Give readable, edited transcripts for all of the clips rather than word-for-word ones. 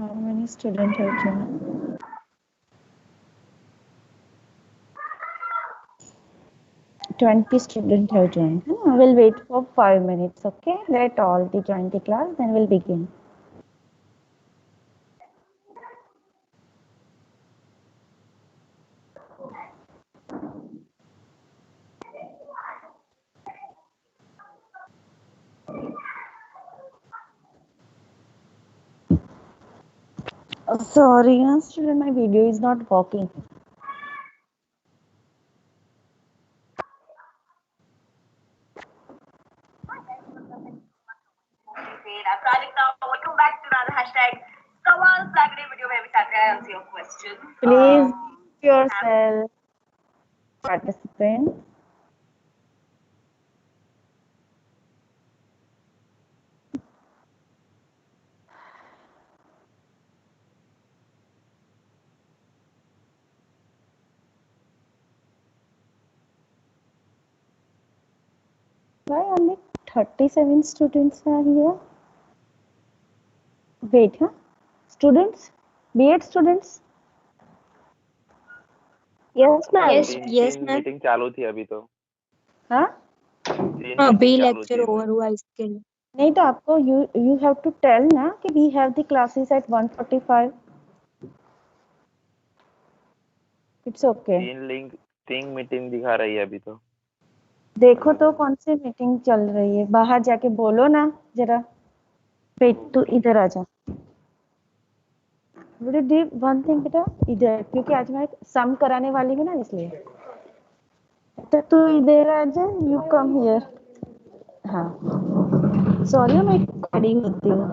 How many students have joined? 20 students have joined. We'll wait for 5 minutes, okay? Let all the join the class, then we'll begin. Sorry, student, my video is not working. I'm Prajakta. Welcome back to another hashtag Sawal Saturday video where we Saturday answer your questions. Please yourself, participant. Why only 37 students are here? Wait, huh? Students? B.Ed students? Yes ma'am तीन meeting चालू थी अभी तो हाँ? तीन अभी meeting चालू lecture थी ओवर हुआ इसके लिए नहीं तो आपको you have to tell ना कि we have the classes at 1:45. It's okay. तीन मीटिंग दिखा रही है अभी तो देखो तो कौन सी मीटिंग चल रही है, बाहर जाके बोलो ना जरा। वेट, तू इधर आ जा। वन थिंग बेटा, इधर, क्योंकि आज मैं सम कराने वाली हूँ ना, इसलिए। तो तू इधर आ जा, यू कम हियर। हाँ, सॉरी मैं खड़ी होती हूँ।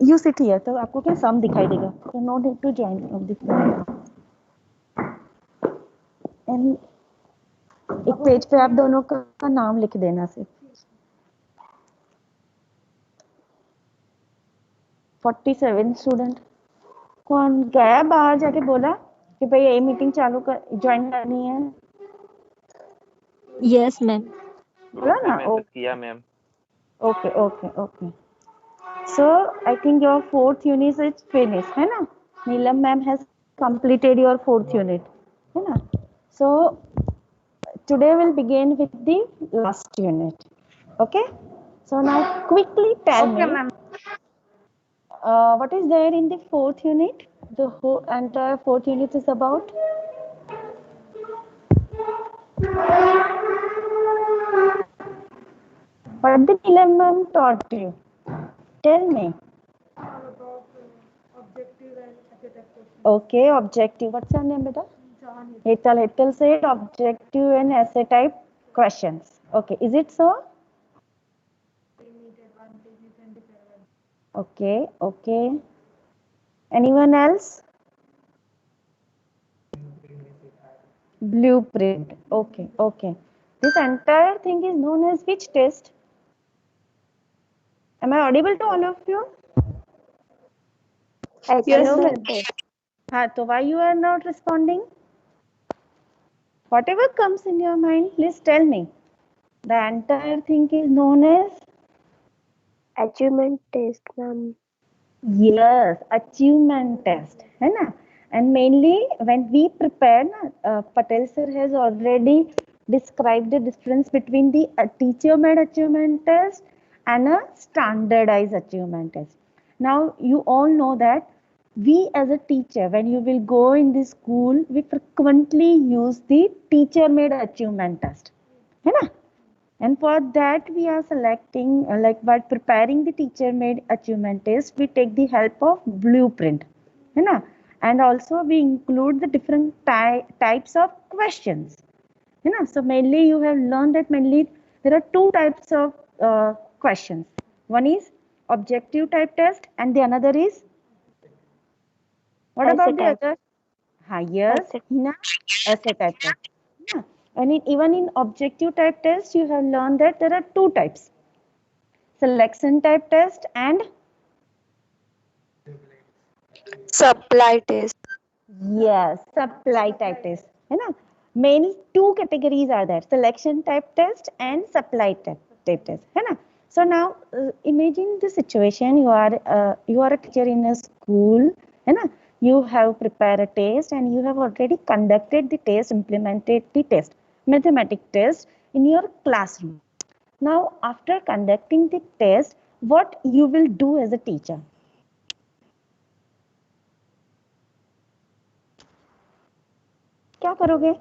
यू सिट हियर, तो आपको क्या सम दिखाई देगा, तो no need to join of the end एक पेज पे आप दोनों का नाम लिख देना सिर्फ। 47 स्टूडेंट। कौन गया बाहर जाके बोला कि भाई ये मीटिंग चालू कर, ज्वाइन करनी है? यस मैम बोला ना? मैसेज किया ma'am. Okay okay okay. So I think your 4th unit is finish, है ना? Neelam ma'am has completed your 4th unit, है ना? So today we'll begin with the last unit. Okay, so now quickly tell me what is there in the 4th unit. The whole entire 4th unit is about what did Neelam ma'am taught you? Tell me. Okay, objective. What's your name, beta? Hetal. Hetal said objective and essay type questions. Okay, is it so? Okay, okay. Anyone else? Blueprint. Okay, okay. This entire thing is known as which test? Am I audible to all of you? yes ma'am हाँ, तो why you are not responding? Whatever comes in your mind, please tell me. The entire thing is known as achievement test ma'am yes, achievement test, है ना? And mainly when we prepare, Patel sir has already described the difference between the teacher-made achievement test and a standardized achievement test. Now you all know that we as a teacher, when you will go in the school, we frequently use the teacher-made achievement test, है ना? And for that we are selecting, like while preparing the teacher made achievement test, we take the help of blueprint, है ना? And also we include the different types of questions, है ना? So mainly you have learned that mainly there are two types of questions. One is objective type test and the another is, what Essay about the type. other? Yes, Essay. Hina, essay type test. Yeah. And even in objective type test, you have learned that there are two types: selection type test and supply test yes, supply type test. है ना? Mainly two categories are there: selection type test and supply type test. है ना? So now imagine the situation, you are a teacher in a school, है ना? You have prepared a test and you have already conducted the test, implemented the test, mathematics test in your classroom. Now after conducting the test, what you will do as a teacher? क्या करोगे?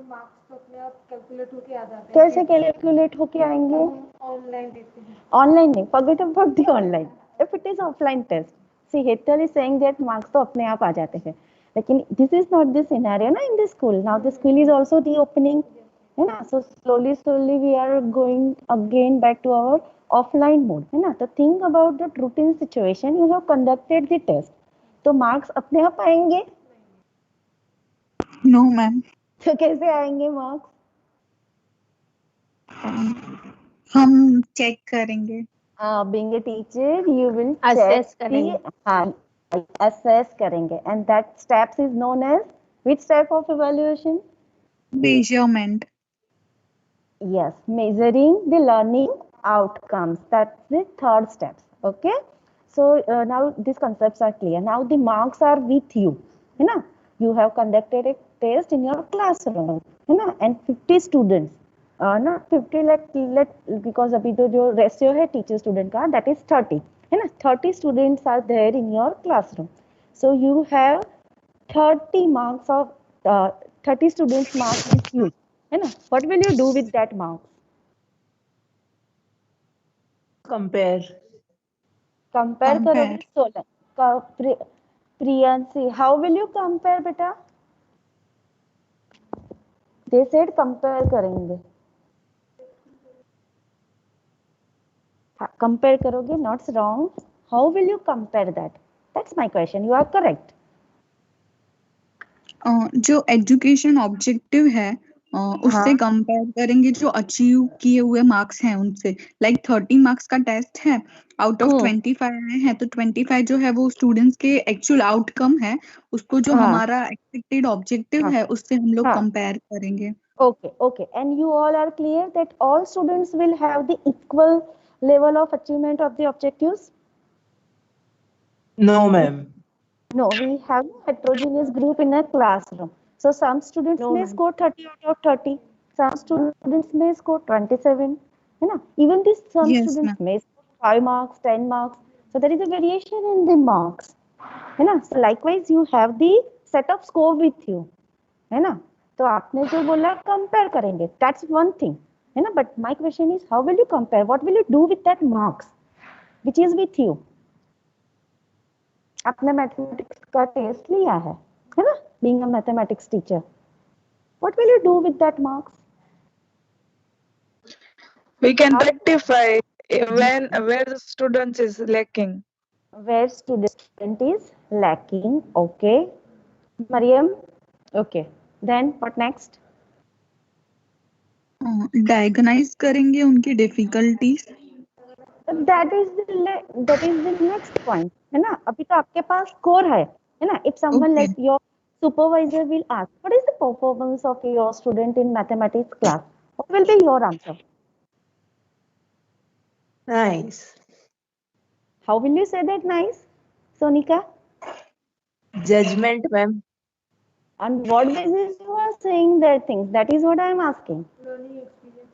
Marks तो अपने आप calculate होके आ जाते हैं। कैसे calculate होके आएंगे? ऑनलाइन देते हैं। ऑनलाइन नहीं, forget about the online. If it is offline test, see Hetal is saying that marks तो अपने आप आ जाते हैं, लेकिन this is not the scenario ना in the school. Now the school is also reopening, है ना? So slowly we are going again back to our offline mode, है ना? तो think about that routine situation. You have conducted the test, तो marks अपने आप आएंगे? No ma'am, तो कैसे आएंगे marks? हम चेक करेंगे। Being a teacher, you will Assess check करेंगे। assess करेंगे, and that steps is known as which type of evaluation? Measurement. Yes, measuring the learning outcomes. That's the third step. Okay. So now these concepts are clear. Now the marks are with you. है ना? You have conducted a test in your classroom. है ना? And 50 students. ना 50 let because अभी तो जो ratio है teacher student का, that is 30. है ना? 30 students are there in your classroom. So you have 30 marks of 30 students marks with you. है ना? What will you do with that marks? Compare. Compare करोगे Compare. 16 Priyanshi, how will you compare बेटा? They said compare करेंगे. Compare करोगे, not wrong. How will you compare that? That's my question. You are correct. जो education objective है उससे compare करेंगे जो achieve किए हुए मार्क्स हैं उनसे। लाइक 30 मार्क्स का टेस्ट है, आउट ऑफ 25 आए हैं, तो 25 जो है वो स्टूडेंट्स के एक्चुअल आउटकम है, उसको जो हमारा एक्सपेक्टेड ऑब्जेक्टिव है उससे हम लोग कंपेयर करेंगे। Okay. And you all are clear that all students will have the equal level of achievement of the objectives? No, ma'am. No, we have a heterogeneous group in a classroom. So some students may score 30 out of 30. Some students may score 27. है ना? Even this some Yes, students may score 5 marks, 10 marks. So there is a variation in the marks. है ना? So likewise you have the set of score with you. है ना? तो आपने जो बोला compare करेंगे. That's one thing. है ना? But my question is how will you compare? What will you do with that marks which is with you? आपने मैथमेटिक्स का टेस्ट लिया है ना? Being a mathematics teacher, what will you do with that marks? We can rectify where the student is lacking. Where student is lacking. Okay, Mariam. Okay, then what next? डायगनाइज करेंगे उनकी difficulties. That is the next point, है ना? अभी तो आपके पास score है ना? If someone like your supervisor will ask, what is the performance of your student in mathematics class? What will be your answer? Nice. How will you say that nice, Sonika? Judgment, ma'am. On what basis you are saying that things? That is what I am asking. Learning experience.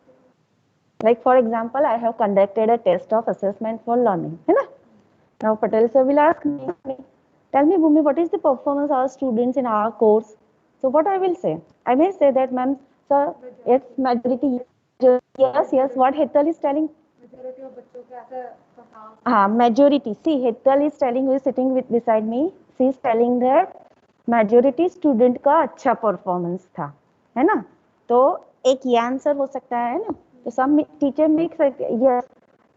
Like for example, I have conducted a test of assessment for learning, है ना? Now Patel sir will ask me, tell me Bhumi, what is the performance of our students in our course? So what I will say? I may say that ma'am, sir, it's majority. Yes. What Hetal is telling? Majority of बच्चों का ऐसा performance. हाँ, majority. See, Hetal is telling, who is sitting beside me. She is telling that majority student का अच्छा performance था, है ना? तो एक ये आंसर हो सकता है ना? तो some teacher make yes,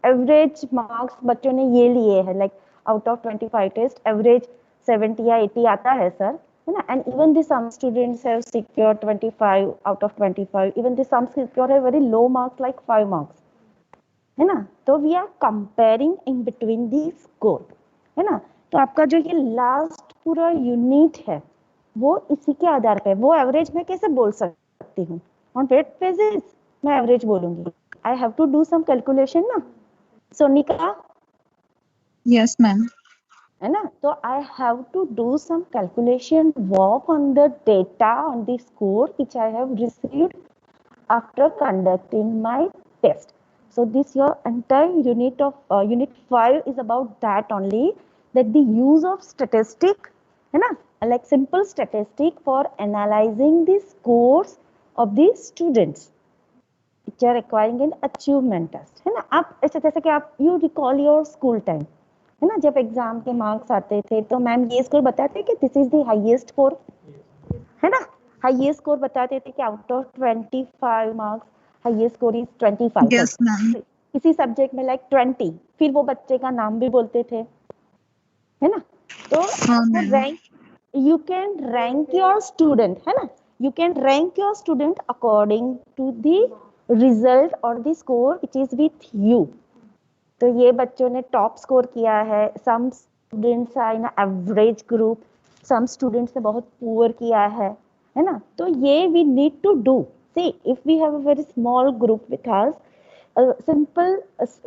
average marks बच्चों ने ये लिए है, like out of 25 test average 70 या 80 आता है सर, है ना? And even the some students have secured 25 out of 25. Even the some secure a very low marks like 5 marks. है ना? तो we are comparing in between the score, है ना? तो आपका जो ये लास्ट पूरा यूनिट है वो इसी के आधार पे, वो एवरेज में कैसे बोल सकती हूँ? ऑन वेट बेसिस मैं एवरेज बोलूंगी, I have to do some calculation ना, सोनिका, Yes, ma'am. है ना? तो I have to do some calculation work on the data, on the score which I have received after conducting my test. So this your entire unit of unit 5 is about that only, that the use of statistic, है ना, like simple statistic for analyzing the scores of the students which are requiring an achievement test, है ना? आप ऐसे जैसे कि आप you recall your school time, है ना, जब एग्जाम के मार्क्स आते थे तो मैम ये स्कोर बताते कि this is the highest score, है ना, हाईएस्ट स्कोर बताते थे कि out of 25 marks highest score is 25, Yes, ma'am. किसी सब्जेक्ट में लाइक 20, फिर वो बच्चे का नाम भी बोलते थे, है ना? तो हाँ, ma'am. Rank, you can rank your student, है ना, you can rank your student according to the result और the score which is with you. तो ये बच्चों ने टॉप स्कोर किया है, some students are in average group, some students ने बहुत पुअर किया है ना? तो ये we need to do. See if we have a very small group with us, simple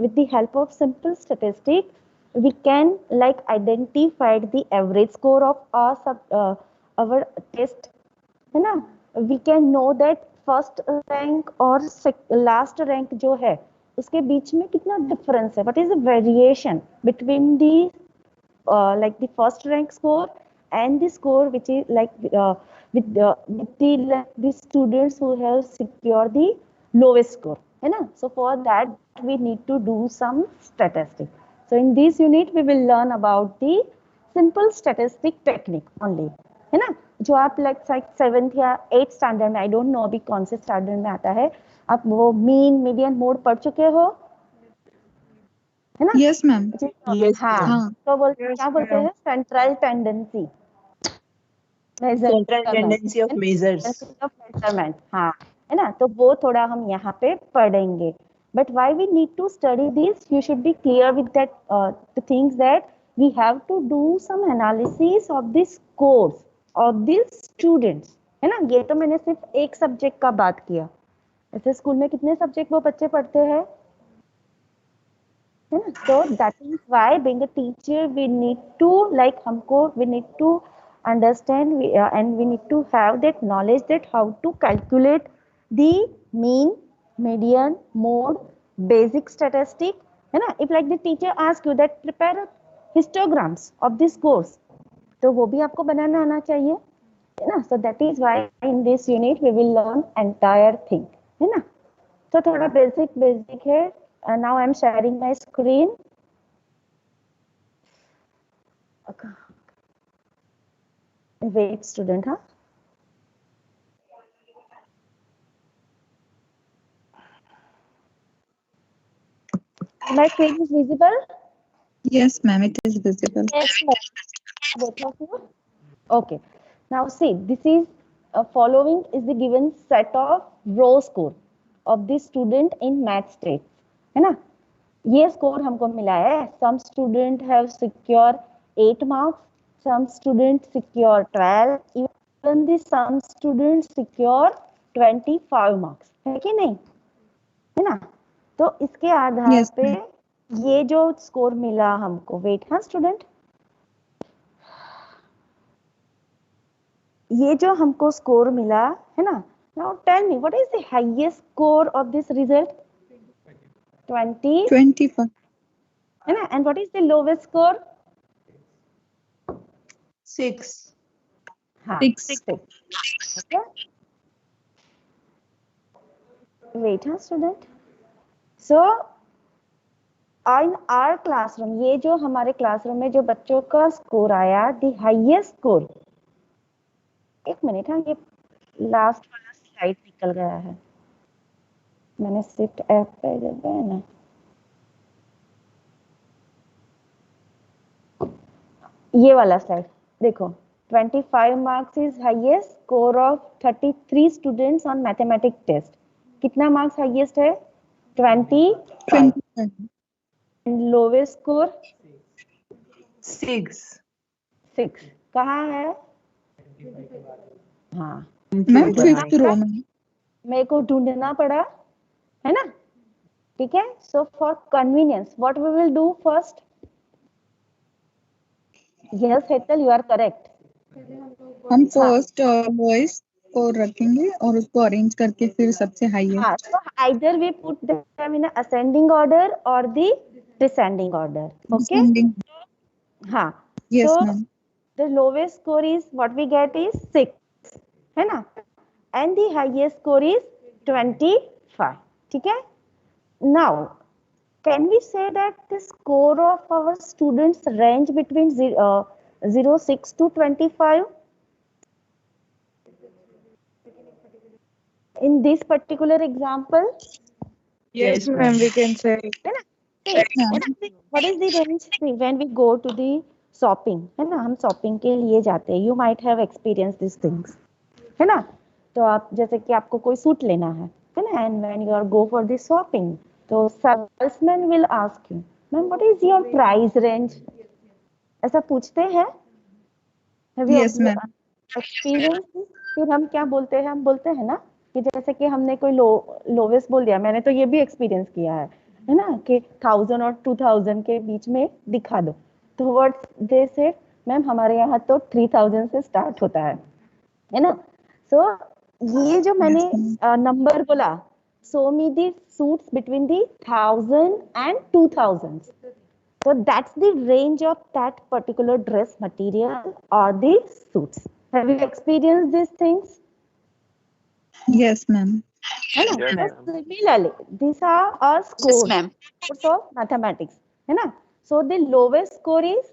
with the help of simple statistic we can like identify the average score of our test, है ना? We can know that first rank और last rank जो है उसके बीच में कितना difference है, what is the variation between the like the first rank score and the score which is like with the students who have secured the lowest score, है ना? So for that we need to do some statistics. So in this unit we will learn about the simple statistic technique only, है ना? जो आप like 7th या 8th standard में, I don't know अभी कौन से स्टैंडर्ड में आता है, आप वो मीन मीडियन मोड पढ़ चुके हो, है ना? Yes, ma'am. Yes, हाँ, हाँ. तो क्या बोलते हैं? Central tendency, Central tendency of measures. Measurement, हाँ, है ना? तो वो थोड़ा हम यहाँ पे पढ़ेंगे. But why we need to study this? You should be clear with that the things that we have to do some analysis of the scores of these students, है ना? ये तो मैंने सिर्फ एक सब्जेक्ट का बात किया. ऐसे स्कूल में कितने सब्जेक्ट वो बच्चे पढ़ते हैं, है ना? So that is why being a teacher we need to like हमको we need to understand and we need to have that knowledge that how to calculate the mean, median, mode, basic statistic, है ना? If like the teacher ask you that prepare histograms of this course, तो वो भी आपको बनाना आना चाहिए, है ना? So that is why in this unit we will learn entire thing, है ना? तो थोड़ा बेसिक है. Now I am sharing my screen. Okay. Wait, student, huh? My screen is visible? Yes, ma'am. It is visible. Yes, ma'am. Both of you? Okay. Now see, this is following is the given set of raw score of the student in math state, है ना? ये score हमको मिला है. Some student have secure 8 marks, some student secure 12, even the some students secure 25 marks, है कि नहीं, है ना? तो इसके आधार Yes, पे ma'am. ये जो स्कोर मिला हमको, वेट, हाँ स्टूडेंट, ये जो हमको स्कोर मिला है ना, now tell me what is the highest score of this result? 20, 25. है ना? And what is the lowest score? 6. हाँ, 6. ओके. वेट, हाँ student. So in our classroom, ये जो हमारे क्लासरूम में जो बच्चों का स्कोर आया, द हाईएस्ट स्कोर, एक मिनट, हाँ ये लास्ट वाला स्लाइड निकल गया है, मैंने शिफ्ट ऐप पे जब है ना, ये वाला स्लाइड देखो. 25 marks is highest score of 33 students on mathematics test. कितना मार्क्स हाईएस्ट है? 25. 25. Lowest score 6. 6. कहाँ है? हाँ, मैम 5th row में. मेरे को ढूंढना पड़ा, है ना? ठीक है. So for convenience, what we will do first? Yes, Hetal, you are correct. हम फर्स्ट वॉइस को रखेंगे और उसको अरेंज करके फिर सबसे हाईएस्ट. हाँ, so either we put them in a ascending order or the descending order. Okay. हाँ. Yes, So ma'am. the lowest score is what we get is 6, है ना? And the highest score is 25. ठीक है? Now, can we say that the score of our students range between 06 to 25? In this particular example, Yes, ma'am, we can say. है ना? What is the range? See, when we go to the shopping, है ना? हम shopping के लिए जाते हैं. You might have experienced these things, है ना? तो आप जैसे कि आपको कोई सूट लेना है ना? And when you are go for the shopping, तो salesman will ask you, ma'am, what is your price range? ऐसा पूछते हैं? Have you Yes, ma'am. experienced? फिर हम क्या बोलते हैं? हम बोलते हैं ना कि जैसे कि हमने कोई लोवेस्ट बोल दिया. मैंने तो ये भी एक्सपीरियंस किया है ना, कि 1000 और 2000 के बीच में दिखा दो. तो व्हाट दे से, मैम हमारे यहाँ तो 3000 से स्टार्ट होता है ना. सो ये जो मैंने नंबर बोला, show me the suits between the 1000 and 2000. So that's the range of that particular dress material or the suits. Have you experienced these things? Yes, ma'am. है ना? Yes, ma'am. Similarly, these are our scores. ma'am. Scores of mathematics, है ना? So the lowest score is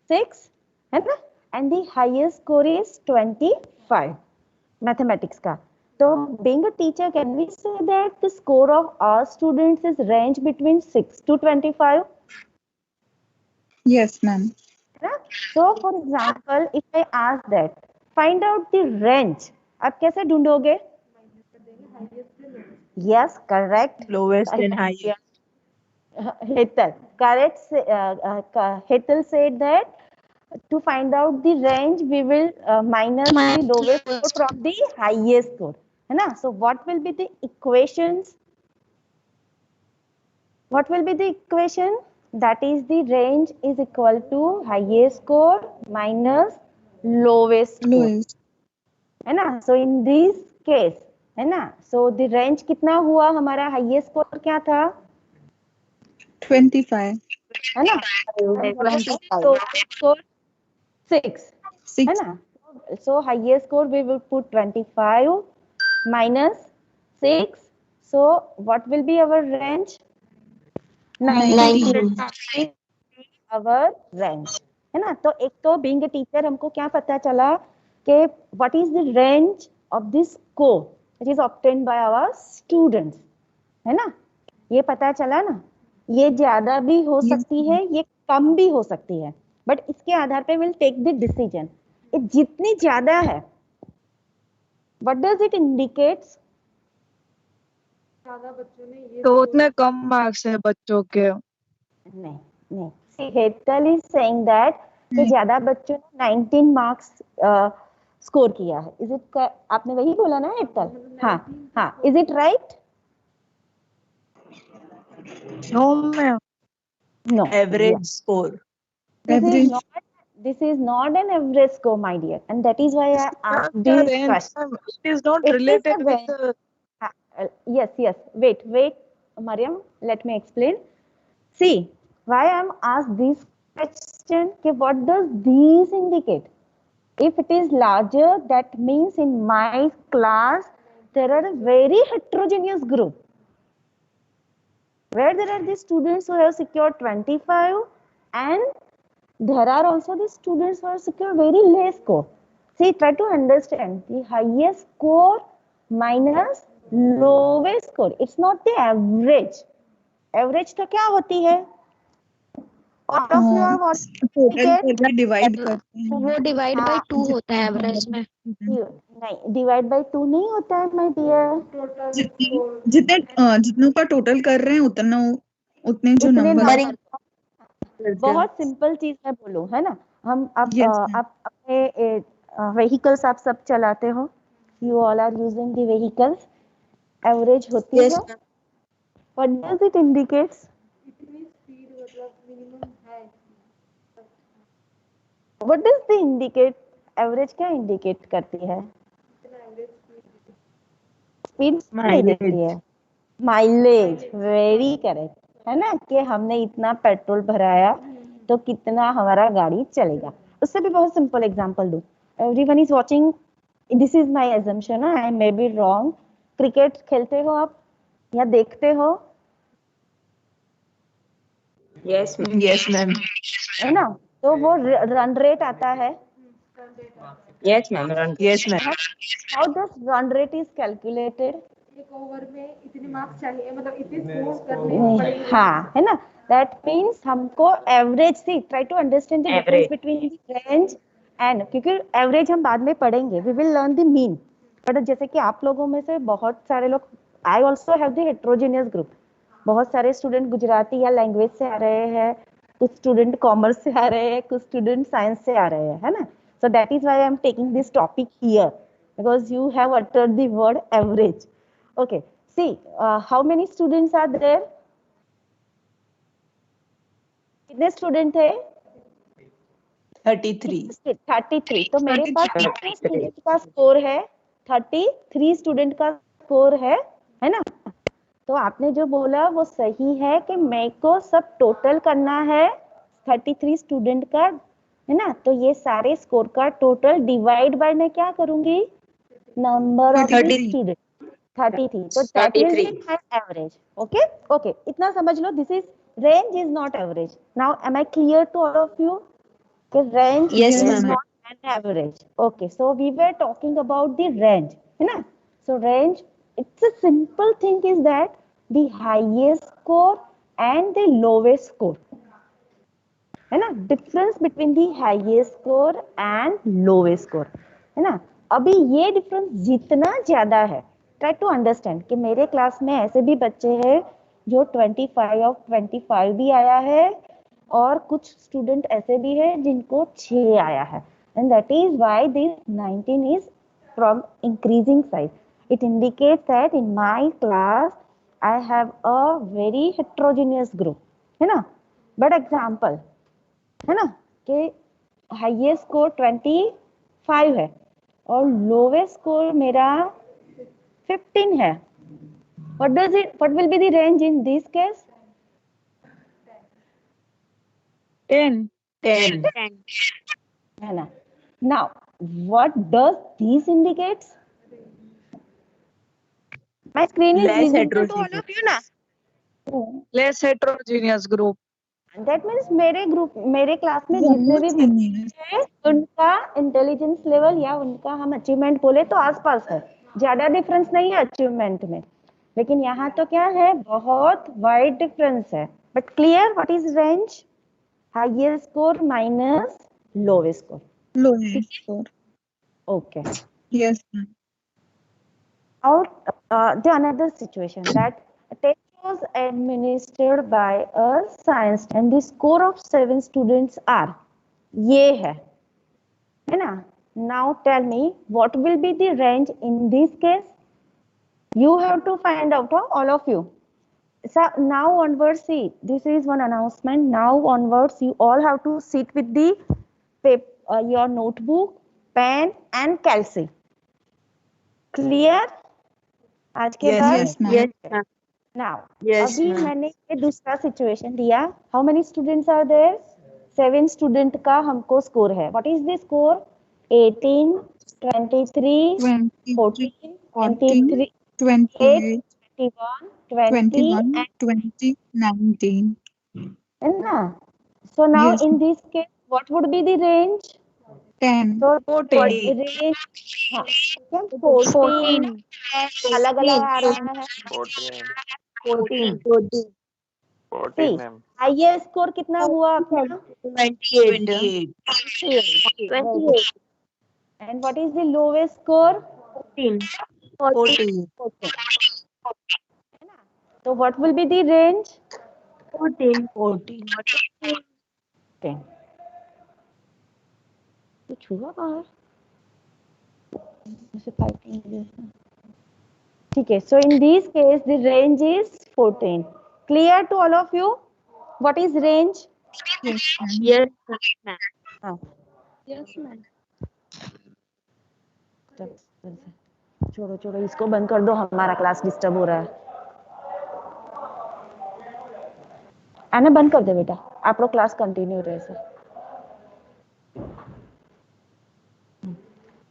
6, है ना? And the highest score is 25. Mathematics का. So being a teacher, can we say that the score of our students is range between 6 to 25? Yes, ma'am. So for example, if I ask that, find out the range, आप कैसे ढूंढोगे? Yes, correct. Lowest and highest. Hetal, correct. Hetal said that to find out the range, we will minus the lowest score from the highest score, है ना? So what will be the equations? What will be the equation? That is the range is equal to highest score minus lowest score, Lowest. है ना? So in this case, है ना? So the range कितना हुआ हमारा? highest score क्या था? 25. है ना? So score 6, 6. है ना? So highest score we will put 25 minus 6. So what will be our range? 19. Our range, है ना? तो एक तो being a teacher हमको क्या पता चला कि what is the range of this score which is obtained by our students, है ना? ये पता चला ना. ये ज्यादा भी हो सकती है, ये कम भी हो सकती है, बट इसके आधार पे विल टेक द डिसीजन. जितनी ज्यादा है, what does it indicates? ज्यादा बच्चों ने ये तो उतने कम मार्क्स है बच्चों के. नहीं. See, Hetal is saying that कि ज्यादा बच्चों ने 19 मार्क्स स्कोर किया है. इज इट, आपने वही बोला ना Hetal? हाँ. Is it right? No, ma'am. No. Average score. This is not an average score, my dear, and that is why I asked The this range, question. ma'am, it is not It is related a with range. the. Yes. Wait, Mariam, let me explain. See, why I'm asked this question, कि what does these indicate? If it is larger, that means in my class there are a very heterogeneous group where there are the students who have secured 25 and there are also the students who have secured very less score. See, try to understand the highest score minus lowest score. It's not the average. Average तो क्या होती है? Out of your what? Total करके divide करते हैं. वो divide by 2 होता है एवरेज में. नहीं, डिवाइड बाय 2 नहीं होता है माय डियर. जितनों का टोटल कर रहे हैं उतने जो उतने नंबर. नंबर. बहुत सिंपल चीज है, बोलो, है ना? हम अब आप अपने व्हीकल्स आप सब चलाते हो. You all are using the vehicles. Average होती है. What does it indicates? इतनी स्पीड मतलब मिनिमम है What does the indicate? Average क्या indicate करती है? इतना एवरेज स्पीड स्पीड नहीं देती है, माइलेज। वेरी करेक्ट है ना, कि हमने इतना पेट्रोल भराया तो कितना हमारा गाड़ी चलेगा। उससे भी बहुत सिंपल एग्जांपल दूं। Everyone is watching, this is my assumption, I may be wrong. Cricket खेलते हो आप या देखते हो? Yes, ma'am. है ना, तो वो रन रेट आता है। Yes, ma'am. Yes, ma'am. How does run rate is calculated? एक ओवर में इतने मार्क्स चाहिए मतलब इतने स्कोर करने पड़ेंगे हाँ, है ना, दैट मीन्स हमको average see try to understand the difference between the range and, क्योंकि एवरेज हम बाद में पढ़ेंगे, we will learn the mean. But जैसे कि आप लोगों में से बहुत सारे लोग, I also have the heterogeneous group, बहुत सारे स्टूडेंट गुजराती या लैंग्वेज से आ रहे हैं, कुछ स्टूडेंट कॉमर्स से आ रहे हैं, कुछ स्टूडेंट साइंस से आ रहे हैं, है ना। So that is why I am taking this topic here, because you have uttered the word average. Okay, see, how many students are there? कितने स्टूडेंट थे? 33. 33। तो मेरे पास कितने स्टूडेंट का स्कोर है? 33 स्टूडेंट का स्कोर है ना। तो आपने जो बोला वो सही है कि मेरे को सब टोटल करना है 33 स्टूडेंट का, है ना। तो ये सारे स्कोर का टोटल डिवाइड बाय मैं क्या करूंगी? नंबर ऑफ स्टूडेंट 33, तो that will be my average. Okay okay, इतना समझ लो, this is range is not average. Now am I clear to all of you? Range Yes, is ma'am. not an average. Okay, so we were talking about the range, है ना। So range, it's a simple thing is that the highest score and the lowest score, है ना, difference between the highest score and lowest score, है ना। अभी ये difference जितना ज्यादा है, ट्राई टू अंडरस्टैंड कि मेरे क्लास में ऐसे भी बच्चे हैं जो 25 ऑफ 25 भी आया है, और कुछ स्टूडेंट ऐसे भी है जिनको 6 आया है, and that is why this 19 is from increasing side. It indicates that in my class I have a very heterogeneous group, है ना। बट एग्जांपल, है ना, कि हाईएस्ट स्कोर 25 है और लोवेस्ट स्कोर मेरा 15 है। what will be the range in this case? 10. 10. है ना। now what does this indicates? my screen is Less visible to all of you ना? Less heterogeneous group. that means मेरे group, मेरे class में जितने भी बच्चे हैं उनका इंटेलिजेंस लेवल या उनका हम अचीवमेंट बोले तो आसपास है, ज्यादा डिफरेंस नहीं है अचीवमेंट में। लेकिन यहाँ तो क्या है, बहुत वाइड डिफरेंस है। But clear what is range? Highest score minus lowest score. Lowest score. Okay. Yes, ma'am. Or the another situation that a test was administered by a science and the score of 7 students are, ये है ना। now tell me what will be the range in this case? you have to find out, all of you. So now onwards, see, this is one announcement. Now onwards you all have to sit with the your notebook, pen and calci. clear? आज के बाद Yes, ma'am. now Yes, अभी ma'am. मैंने ये दूसरा situation दिया। How many students are there? 7 student का हमको स्कोर है। What is the score? 18, 23, 14, 23, 28, 21, 20 21, and 20, 19. है ना। so now Yes, in this case what would be the range? 10. so 14. range, हाँ, 14 अलग अलग आ रहा है। 14 14. 14 मैम। हाईएस्ट स्कोर कितना हुआ आपका? 28. 28. And what is the lowest score? 14. 14. So what will be the range? 14. 14. 10. कुछ हुआ बाहर? जैसे फाइटिंग जैसा। ठीक है, so in this case the range is 14. Clear to all of you? What is range? Yes, ma'am. Yes, ma'am. हाँ, Yes, ma'am. छोड़ो छोड़ो, इसको बंद कर दो, हमारा क्लास डिस्टर्ब हो रहा है। आना बंद कर दे बेटा, आप लोग क्लास कंटिन्यू रहे सर।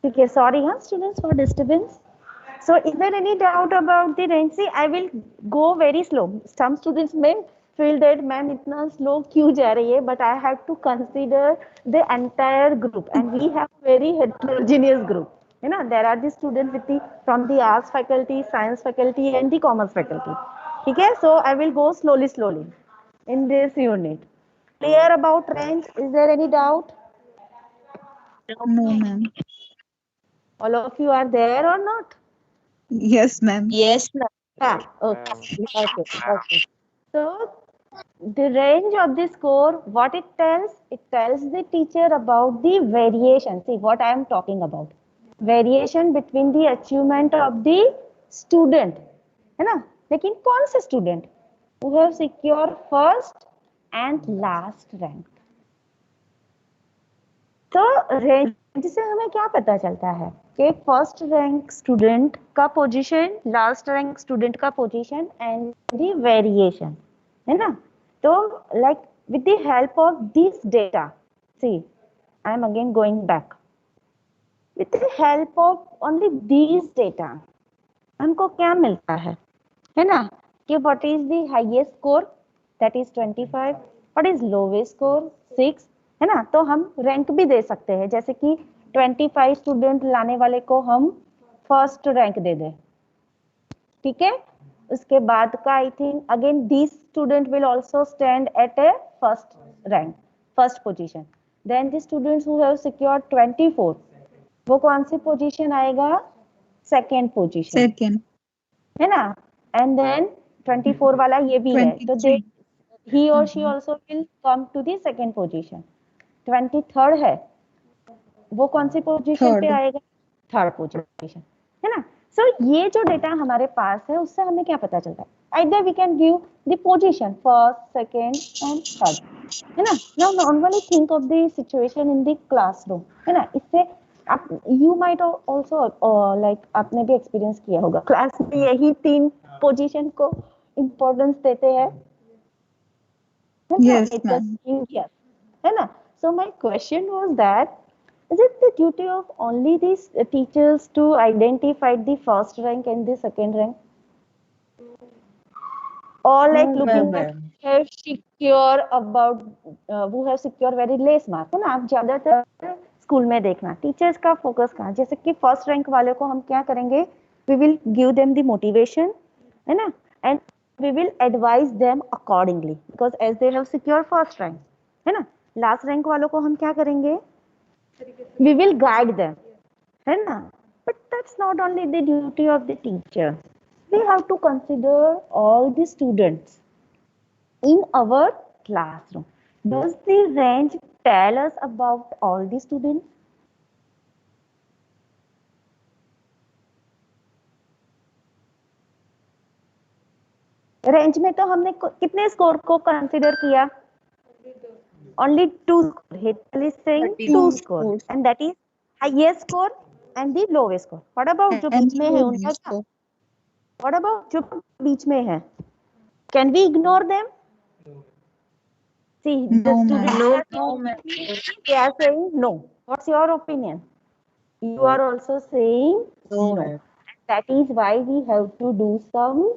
ठीक है, सॉरी हाँ students for disturbance. So is there any doubt about the range? See, I will go very slow. Some students may feel that ma'am इतना slow क्यों जा रही है, but I have to consider the entire group and we have very heterogeneous group. You know, there are the students with the from the arts faculty, science faculty and the commerce faculty. ठीक है, so I will go slowly in this unit. Clear about range? Is there any doubt? No, ma'am. All of you are there or not? Yes, ma'am. Yes, ma'am. Ah, okay, okay. So the range of the score, what it tells? It tells the teacher about the variation. See what I am talking about. Variation between the achievement of the student. है ना? लेकिन कौन से student? Who have secured first and last rank. तो range से हमें क्या पता चलता है कि फर्स्ट रैंक स्टूडेंट का पोजीशन, लास्ट रैंक स्टूडेंट का पोजीशन एंड द वेरिएशन, है ना? तो like with the help of this data, see I am again going back, with the help of only this data हमको क्या मिलता है ना? कि what is the highest score, that is 25, what is lowest score 6, है ना? तो हम रैंक भी दे सकते हैं, जैसे कि 25 स्टूडेंट लाने वाले को हम फर्स्ट रैंक दे दें, ठीक है? उसके बाद का I think again this student will also stand at a first rank, first position. Then the students who have secured 24, वो कौन सी पोजीशन आएगा? Second position, Second. है ना? एंड देन 24 वाला ये भी है, तो दे 23. he or she also will come to the second position. 23rd है, वो कौन सी पोजीशन पे Third. आएगा? थर्ड पोजीशन, है ना? सो ये जो डेटा हमारे पास है उससे हमें क्या पता चलता है? Either we can give the position first, second and third, है ना? Now normally think of the situation in the classroom, है ना? इससे आप यू माइट आल्सो लाइक आपने भी एक्सपीरियंस किया होगा, क्लास में यही 3 पोजीशन को इम्पोर्टेंस देते हैं, Yes, it's ma'am. yes, है ना? So my question was that, is it the duty of only these teachers to identify the first rank and the second rank, or like looking at have secure about who have secure very less mark, है ना? आप ज्यादातर school में देखना teachers का focus कहाँ, जैसे कि फर्स्ट रैंक वाले को हम क्या करेंगे? We will give them the motivation, है ना? And we will advise them accordingly because as they have secured first rank, है ना? लास्ट रैंक वालों को हम क्या करेंगे? We will guide them, है ना? But that's not only the duty of the teacher. We have to consider all the students in our classroom. Does the range tell us about all the students? Range में तो हमने कितने score को consider किया? Only 2 score. Hetal is saying 2 scores, and that is highest score and the lowest score. What about जो बीच में है उनका क्या? What about जो बीच में है? Can we ignore them? See, the students they are saying no. What's your opinion? You are also saying no. That is why we have to do some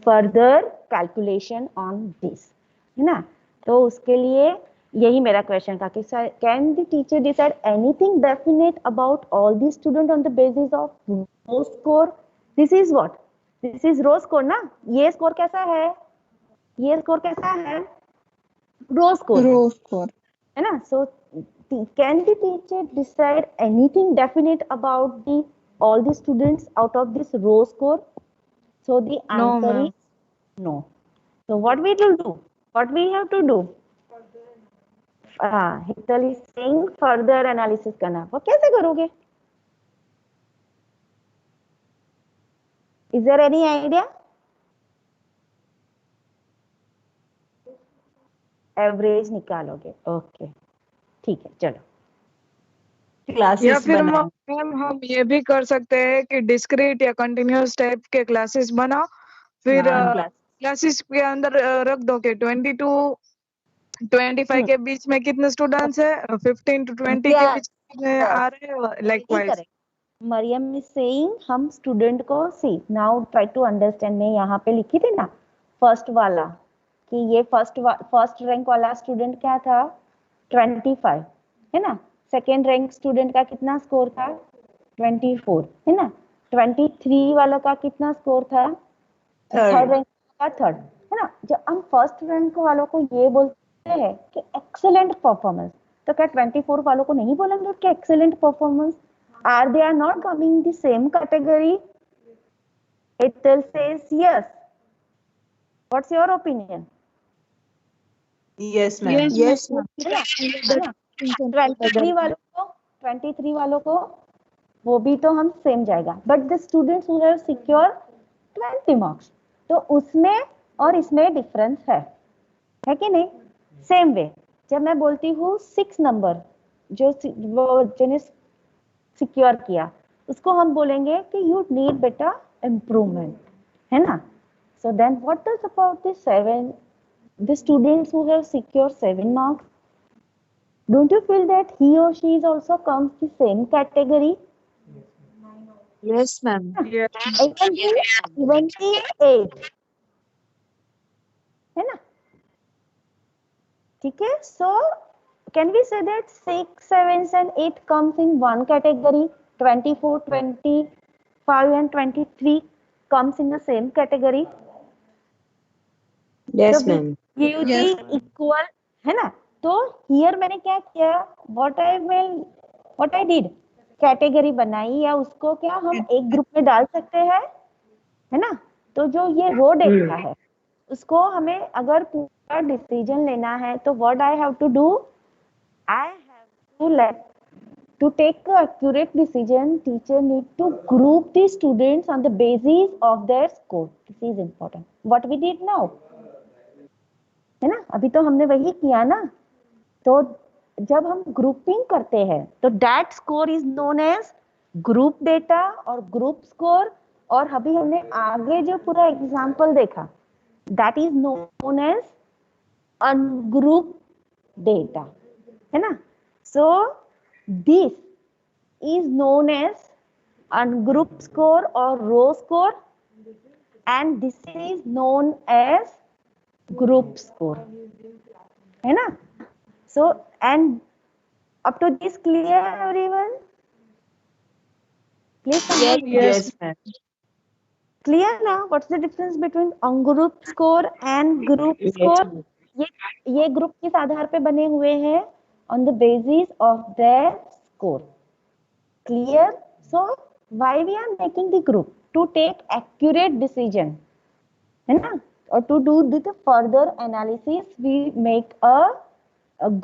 further calculation on this, है ना? तो उसके लिए यही मेरा question था कि can the teacher decide anything definite about all the student on the basis of raw score? This is what? This is raw score ना? ये स्कोर कैसा है? ये स्कोर कैसा है? रो स्कोर, है ना? So can the teacher decide anything definite about the all the students out of this row score? So the answer is no. So what we will do? What we have to do? Hetal is saying further analysis करना. वो कैसे करोगे? Is there any idea? Average निकालोगे, okay ठीक है चलो। या classes फिर बनाए। मैम हम ये भी कर सकते हैं कि डिस्क्रीट या कंटिन्यूअस टाइप के क्लासेस बना, फिर हाँ, क्लासेस के अंदर रख दो कि 20 to 25 के बीच में कितने स्टूडेंट्स है, 15 to 20 के Yes, बीच में आ रहे हैं likewise. Correct. Mariam is saying हम स्टूडेंट को see now try to understand. मैं यहाँ पे लिखी थी ना फर्स्ट वाला कि ये फर्स्ट रैंक वाला स्टूडेंट क्या था 25 है ना। सेकेंड रैंक स्टूडेंट का कितना स्कोर था 24 है ना। 23 वाला का कितना स्कोर था थर्ड रैंक का थर्ड है ना। जब हम फर्स्ट रैंक वालों को ये बोलते हैं कि एक्सेलेंट परफॉर्मेंस, तो क्या 24 वालों को नहीं बोलेंगे कि excellent performance? Are they are not coming the same category? Ethel says yes. What's your opinion? Yes ma'am. Yes है ना? 23 वालों को वो भी तो हम सेम जाएगा, but the students who have secure 20 marks, तो उसमें और इसमें डिफरेंस है कि नहीं? सेम वे जब मैं बोलती हूँ 6 नंबर जो वो जिन्हें सिक्योर किया, उसको हम बोलेंगे कि यू नीड बेटा इम्प्रूवमेंट, है ना। So then what is about the 7 the students who have secured 7 marks? Don't you feel that he or she is also comes the same category? Yes ma'am. I can do 28 है ना, ठीक है। So can we say that 6, 7 and 8 comes in one category, 24, 25 and 23 comes in the same category? Yes So ma'am. give the equal है ना। तो here मैंने क्या किया, what I did, कैटेगरी बनाई, या उसको क्या हम एक ग्रुप में डाल सकते हैं, है ना। तो जो ये रो डेटा है उसको हमें अगर पूरा डिसीजन लेना है तो what I have to do, I have to take an accurate decision, teacher need to group the students on the basis of their score. This is important. What we did now, है ना, अभी तो हमने वही किया ना। तो जब हम ग्रुपिंग करते हैं तो that score is known as group data और ग्रुप स्कोर, और अभी हमने आगे जो पूरा एग्जांपल देखा that is known as ungroup data, है ना। So this is known as ungroup score और raw score, and this is known as group score, है ना। So and up to this clear everyone? Please someone yes ma'am. clear now? What's the difference between ungroup score and group score? ये group किस आधार पे बने हुए हैं? On the basis of their score. Clear? So why we are making the group? To take accurate decision, है ना, or to do the further analysis we make a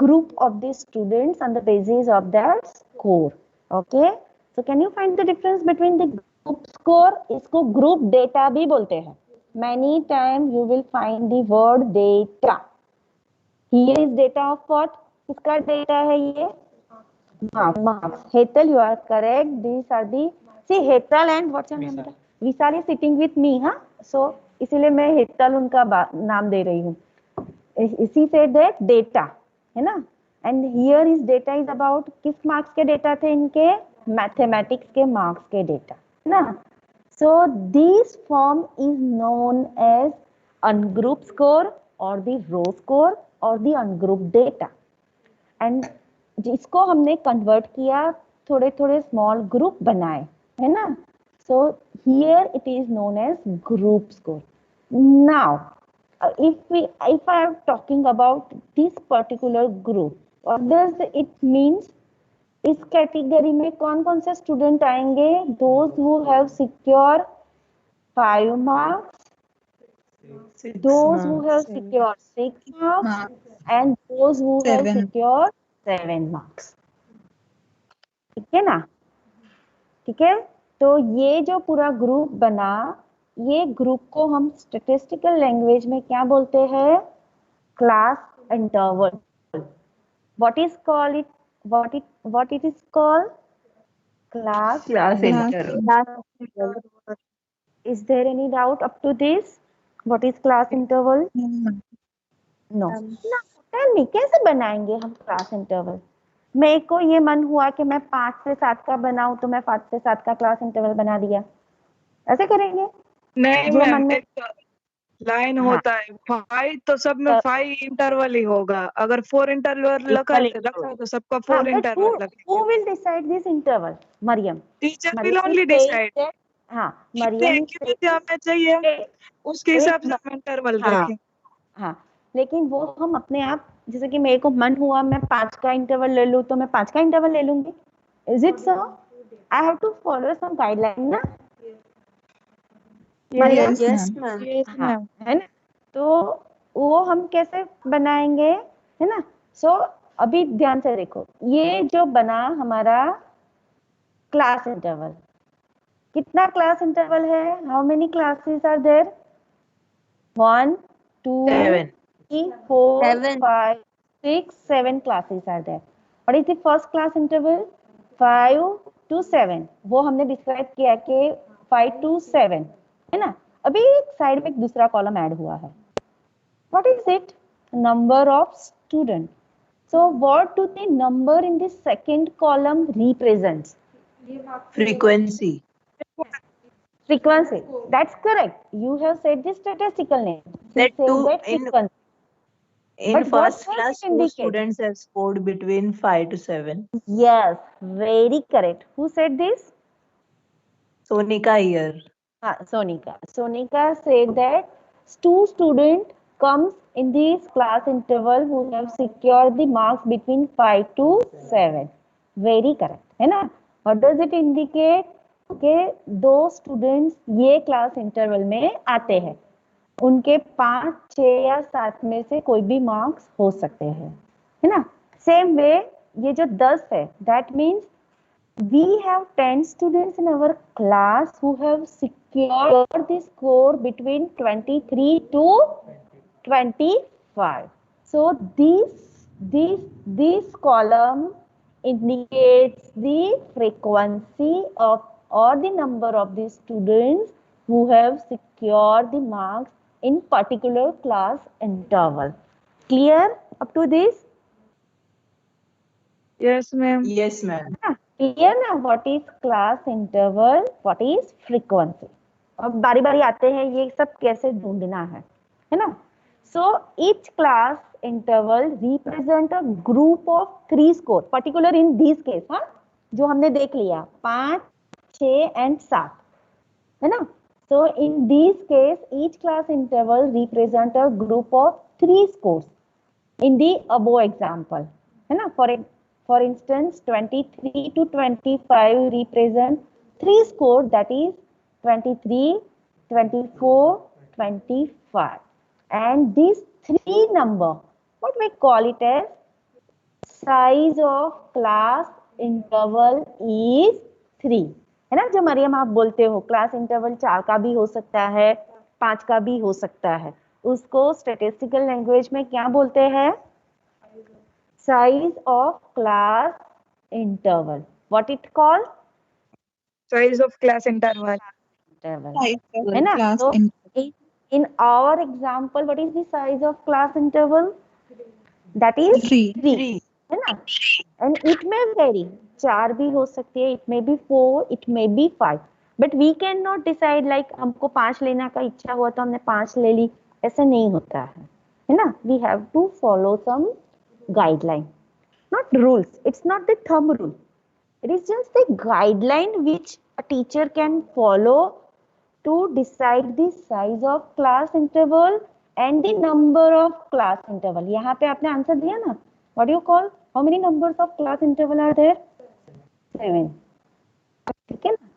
group of the students on the basis of their score. Okay, so can you find the difference between the group score? इसको group data भी बोलते हैं। Many times you will find the word data. Here is data of what? किसका data है ये? Marks. Hetal, you are correct. These are the, see Hetal and what's your name? Vishal is sitting with me, हाँ? So इसीलिए मैं हेतल उनका नाम दे रही हूँ। इसी से दैट डेटा है ना, and here is data is about किस मार्क्स के डेटा थे इनके, मैथमेटिक्स के मार्क्स के डेटा, है ना। So this form is known as ungroup score और द रो स्कोर और द अनग्रुप डेटा, एंड जिसको हमने कन्वर्ट किया, थोड़े थोड़े स्मॉल ग्रुप बनाए, है ना। So here it is known as group score. Now, if I am talking about this particular group, what does it means? इस कैटेगरी में कौन कौन से स्टूडेंट आएंगे? Those who have secured 5 marks, those who have secured 6 marks, and those who have secured 7 marks. ठीक है ना, ठीक है। तो ये जो पूरा ग्रुप बना ये ग्रुप को हम स्टैटिस्टिकल लैंग्वेज में क्या बोलते हैं? Class interval. What is called it? What it is called? Class interval. Is there any doubt up to this? What is class interval? No. ना, tell me, कैसे बनाएंगे हम क्लास इंटरवल? मेरे को ये मन हुआ कि मैं 5 से 7 का बनाऊं, तो मैं 5 से 7 का क्लास इंटरवल बना दिया. ऐसे करेंगे? नहीं जो मैम, मन में एक लाइन हाँ. होता है 5, तो सब में 5 इंटरवल ही होगा. अगर 4 इंटरवल रखा है तो सबका 4 but इंटरवल who लगेंगे. will decide this interval? Mariam. Teacher will Mariam only is saying decide that हाँ, कितने Mariam is एक्यूरेसी हमें चाहिए, saying उसके हिसाब से हम इंटरवल हाँ. रखें. हाँ, लेकिन वो हम अपने आप, जैसे कि मेरे को मन हुआ मैं 5 का इंटरवल ले लूं, तो मैं 5 का इंटरवल ले लूंगी. Is it so? I have to follow some guideline ना. Yes, ma'am. ma'am. हाँ, है ना. तो वो हम कैसे बनाएंगे, है ना. सो अभी ध्यान से देखो, ये जो बना हमारा क्लास इंटरवल, कितना क्लास इंटरवल है? How many classes are there? 1 2 7. 3 4 7. 5 6 7 classes are there. What is the first class interval? 5 to 7. वो हमने डिस्क्राइब किया कि 5 to 7, है ना. अभी साइड में एक दूसरा कॉलम ऐड हुआ है. What is it? Number of students. So what do the number in the second column represents? Frequency. Frequency. That's correct. You have said the statistical name. You That said two that in frequency. in But what first does class, it 2 indicate? students have scored between 5 to 7. Yes, very correct. Who said this? Sonika here. Sonika. Sonika said that 2 students comes in this class interval who have secured the marks between 5 to 7. Very correct. है ना? What does it indicate? कि 2 students ये class interval में आते हैं. उनके 5, 6 या 7 में से कोई भी मार्क्स हो सकते हैं, है ना. सेम वे ये जो 10 है, that means we have 10 students in our class who have secured the score between 23 to 25. So this column indicates the frequency of or the number of the students who have secured the marks in particular class interval. Clear up to this? Yes ma'am. Yes, ma'am. Clear ना? What is class interval? What is frequency? अब बारी बारी आते हैं ये सब कैसे ढूंढना है ना. So each class interval represent a group of 3 score, particular in this case, हाँ, जो हमने देख लिया 5, 6 and 7, है ना. So in this case, each class interval represent a group of 3 scores in the above example, है ना. For instance, 23 to 25 represent 3 scores, that is 23, 24, 25. And these 3 number, what we call it as size of class interval is 3. है ना. जो मरियम आप बोलते हो class interval 4 का भी हो सकता है, 5 का भी हो सकता है, उसको स्टैटिस्टिकल लैंग्वेज में क्या बोलते हैं? Size of class interval. What it called? Size of class interval. है ना. So in our example, what is the size of class interval? That is 3. है ना. And it may vary. 4 भी हो सकती है, it may be 4, it may be 5. But we cannot decide like हमको 5 लेना का इच्छा हुआ तो हमने 5 ले ली, ऐसा नहीं होता है ना. We have to follow some guideline, not rules. It's not the thumb rule. It is just the guideline which a teacher can follow to decide the size of class interval and the number of class interval. यहाँ पे आपने answer दिया ना. What do you call? How many numbers of class interval are there? 7. ठीक है ना.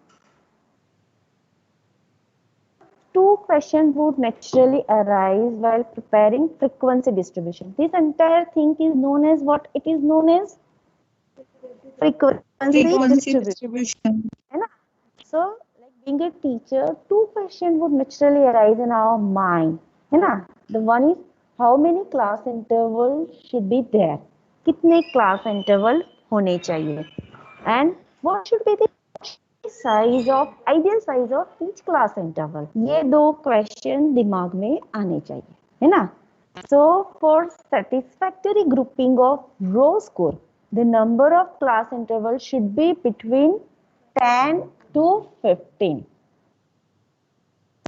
2 questions would naturally arise while preparing frequency distribution. This entire thing is known as what? It is known as frequency distribution. है ना. So like being a teacher, two questions would naturally arise in our mind, है ना? The one is how many class interval should be there? कितने class interval होने चाहिए? And what should be the size of ideal size of each class interval? ये दो question दिमाग में आने चाहिए, है ना? So for satisfactory grouping of row score, the number of class intervals should be between 10 to 15,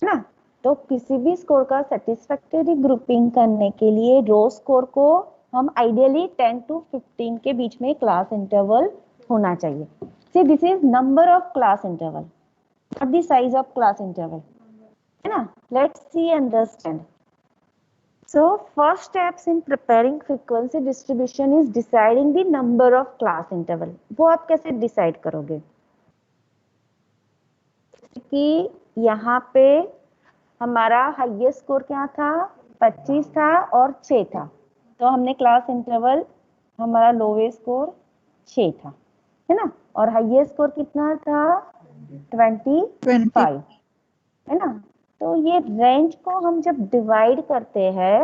है ना? तो किसी भी स्कोर का सेटिस्फैक्टरी ग्रुपिंग करने के लिए रो स्कोर को हम आइडियली 10 to 15 के बीच में क्लास इंटरवल होना चाहिए. See, this is number of class interval, not the size of class interval, है ना? Let's see, understand. So first steps in preparing frequency distribution is deciding the number of class interval. वो आप कैसे decide करोगे? कि यहाँ पे हमारा हाईएस्ट स्कोर क्या था? 25 था और 6 था, तो हमने क्लास इंटरवल हमारा लोवेस्ट स्कोर 6 था, है ना? और हाईएस्ट स्कोर कितना था? 25, है ना? तो ये रेंज को हम जब डिवाइड करते हैं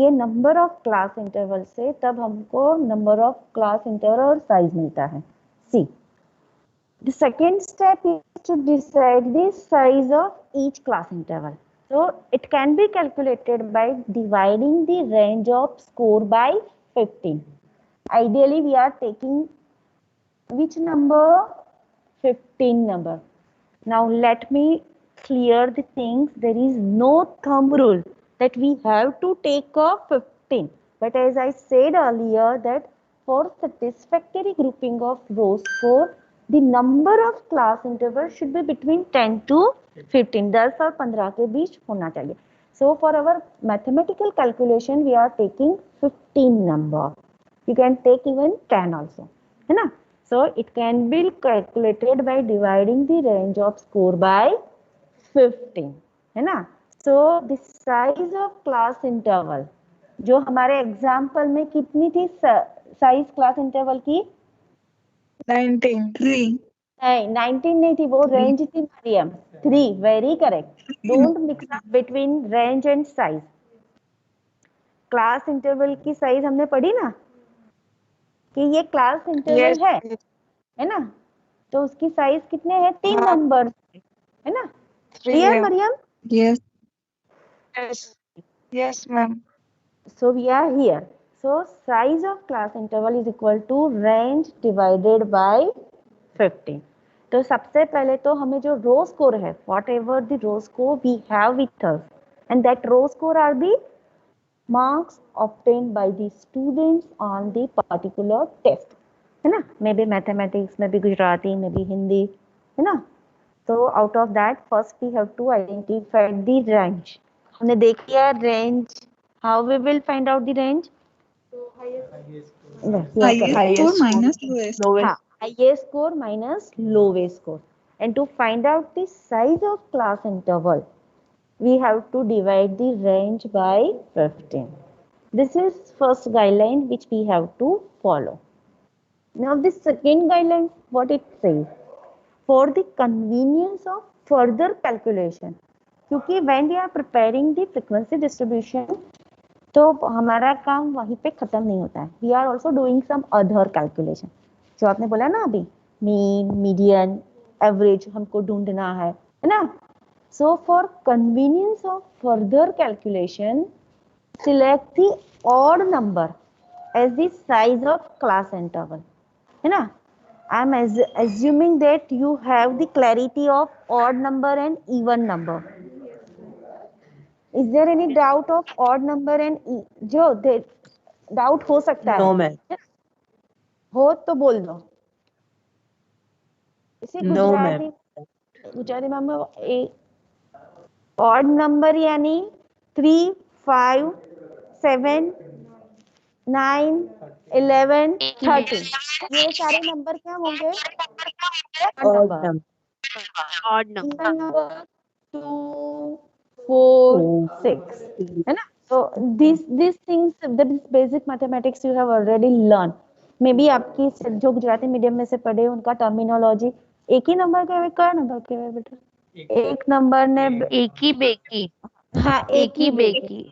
ये नंबर ऑफ क्लास इंटरवल से, तब हमको नंबर ऑफ क्लास इंटरवल और साइज मिलता है. सी, the second step is to decide the size of each class interval. So it can be calculated by dividing the range of score by 15. Ideally we are taking which number? 15 number. Now let me clear the things. There is no thumb rule that we have to take a 15, but as I said earlier that for satisfactory grouping of row score, the number of class interval should be between 10 to 15. 10 और 15 के बीच होना चाहिए. So for our mathematical calculation we are taking 15 number. You can take even 10 also, है ना? So it can be calculated by dividing the range of score by 15, है ना? So the size of class interval जो हमारे example में कितनी थी size class interval की? 19. 3. नहीं, 19 नहीं थी, वो रेंज थी Mariam. 3, very correct. Don't mix up between range and size. Class interval की साइज हमने पढ़ी ना कि ये क्लास इंटरवल है ना? तो उसकी साइज कितने हैं? 3 नंबर, है ना? Clear Mariam? Yes. Yes, ma'am. So we are here. So size of class interval is equal to range divided by 15. तो सबसे पहले तो हमें जो रो स्कोर है, whatever the row score we have with us, and that row score are the marks obtained by the students on the particular test, है ना? Maybe mathematics, maybe Gujarati, maybe Hindi, है ना? तो out of that first we have to identify the range. हमने देख लिया range. How we will find out the range? Highest score minus lowest. हाँ, highest score minus lowest score. And to find out the size of class interval, we have to divide the range by 15. This is first guideline which we have to follow. Now the second guideline, what it says, for the convenience of further calculation, क्योंकि when we are preparing the frequency distribution, तो हमारा काम वहीं पे खत्म नहीं होता है. We are also doing some other calculation. जो आपने बोला ना अभी, मीन, मीडियन, एवरेज हमको ढूंढना है ना? So for convenience of further calculation, select the odd number as the size of class interval, है ना? I am assuming that you have the clarity of odd number and even number. Is there any doubt of odd number and जो doubt हो सकता है? No, ma'am. हो तो बोल दो. इसे No, ma'am. गुजराती में odd number यानी 3, 5, 7, 9, 11, 13. ये सारे नंबर क्या होंगे? Odd number. Odd number. Even number 2, 4, 6, है ना? So these things, the basic mathematics you have already learned. Maybe आपकी जो गुजराती मीडियम में से पढ़े उनका टर्मिनोलॉजी एक ही नंबर के है, क्या नंबर के है बेटा? एक नंबर ने एकी बेकी हाँ एक ही एकी बेकी बेकी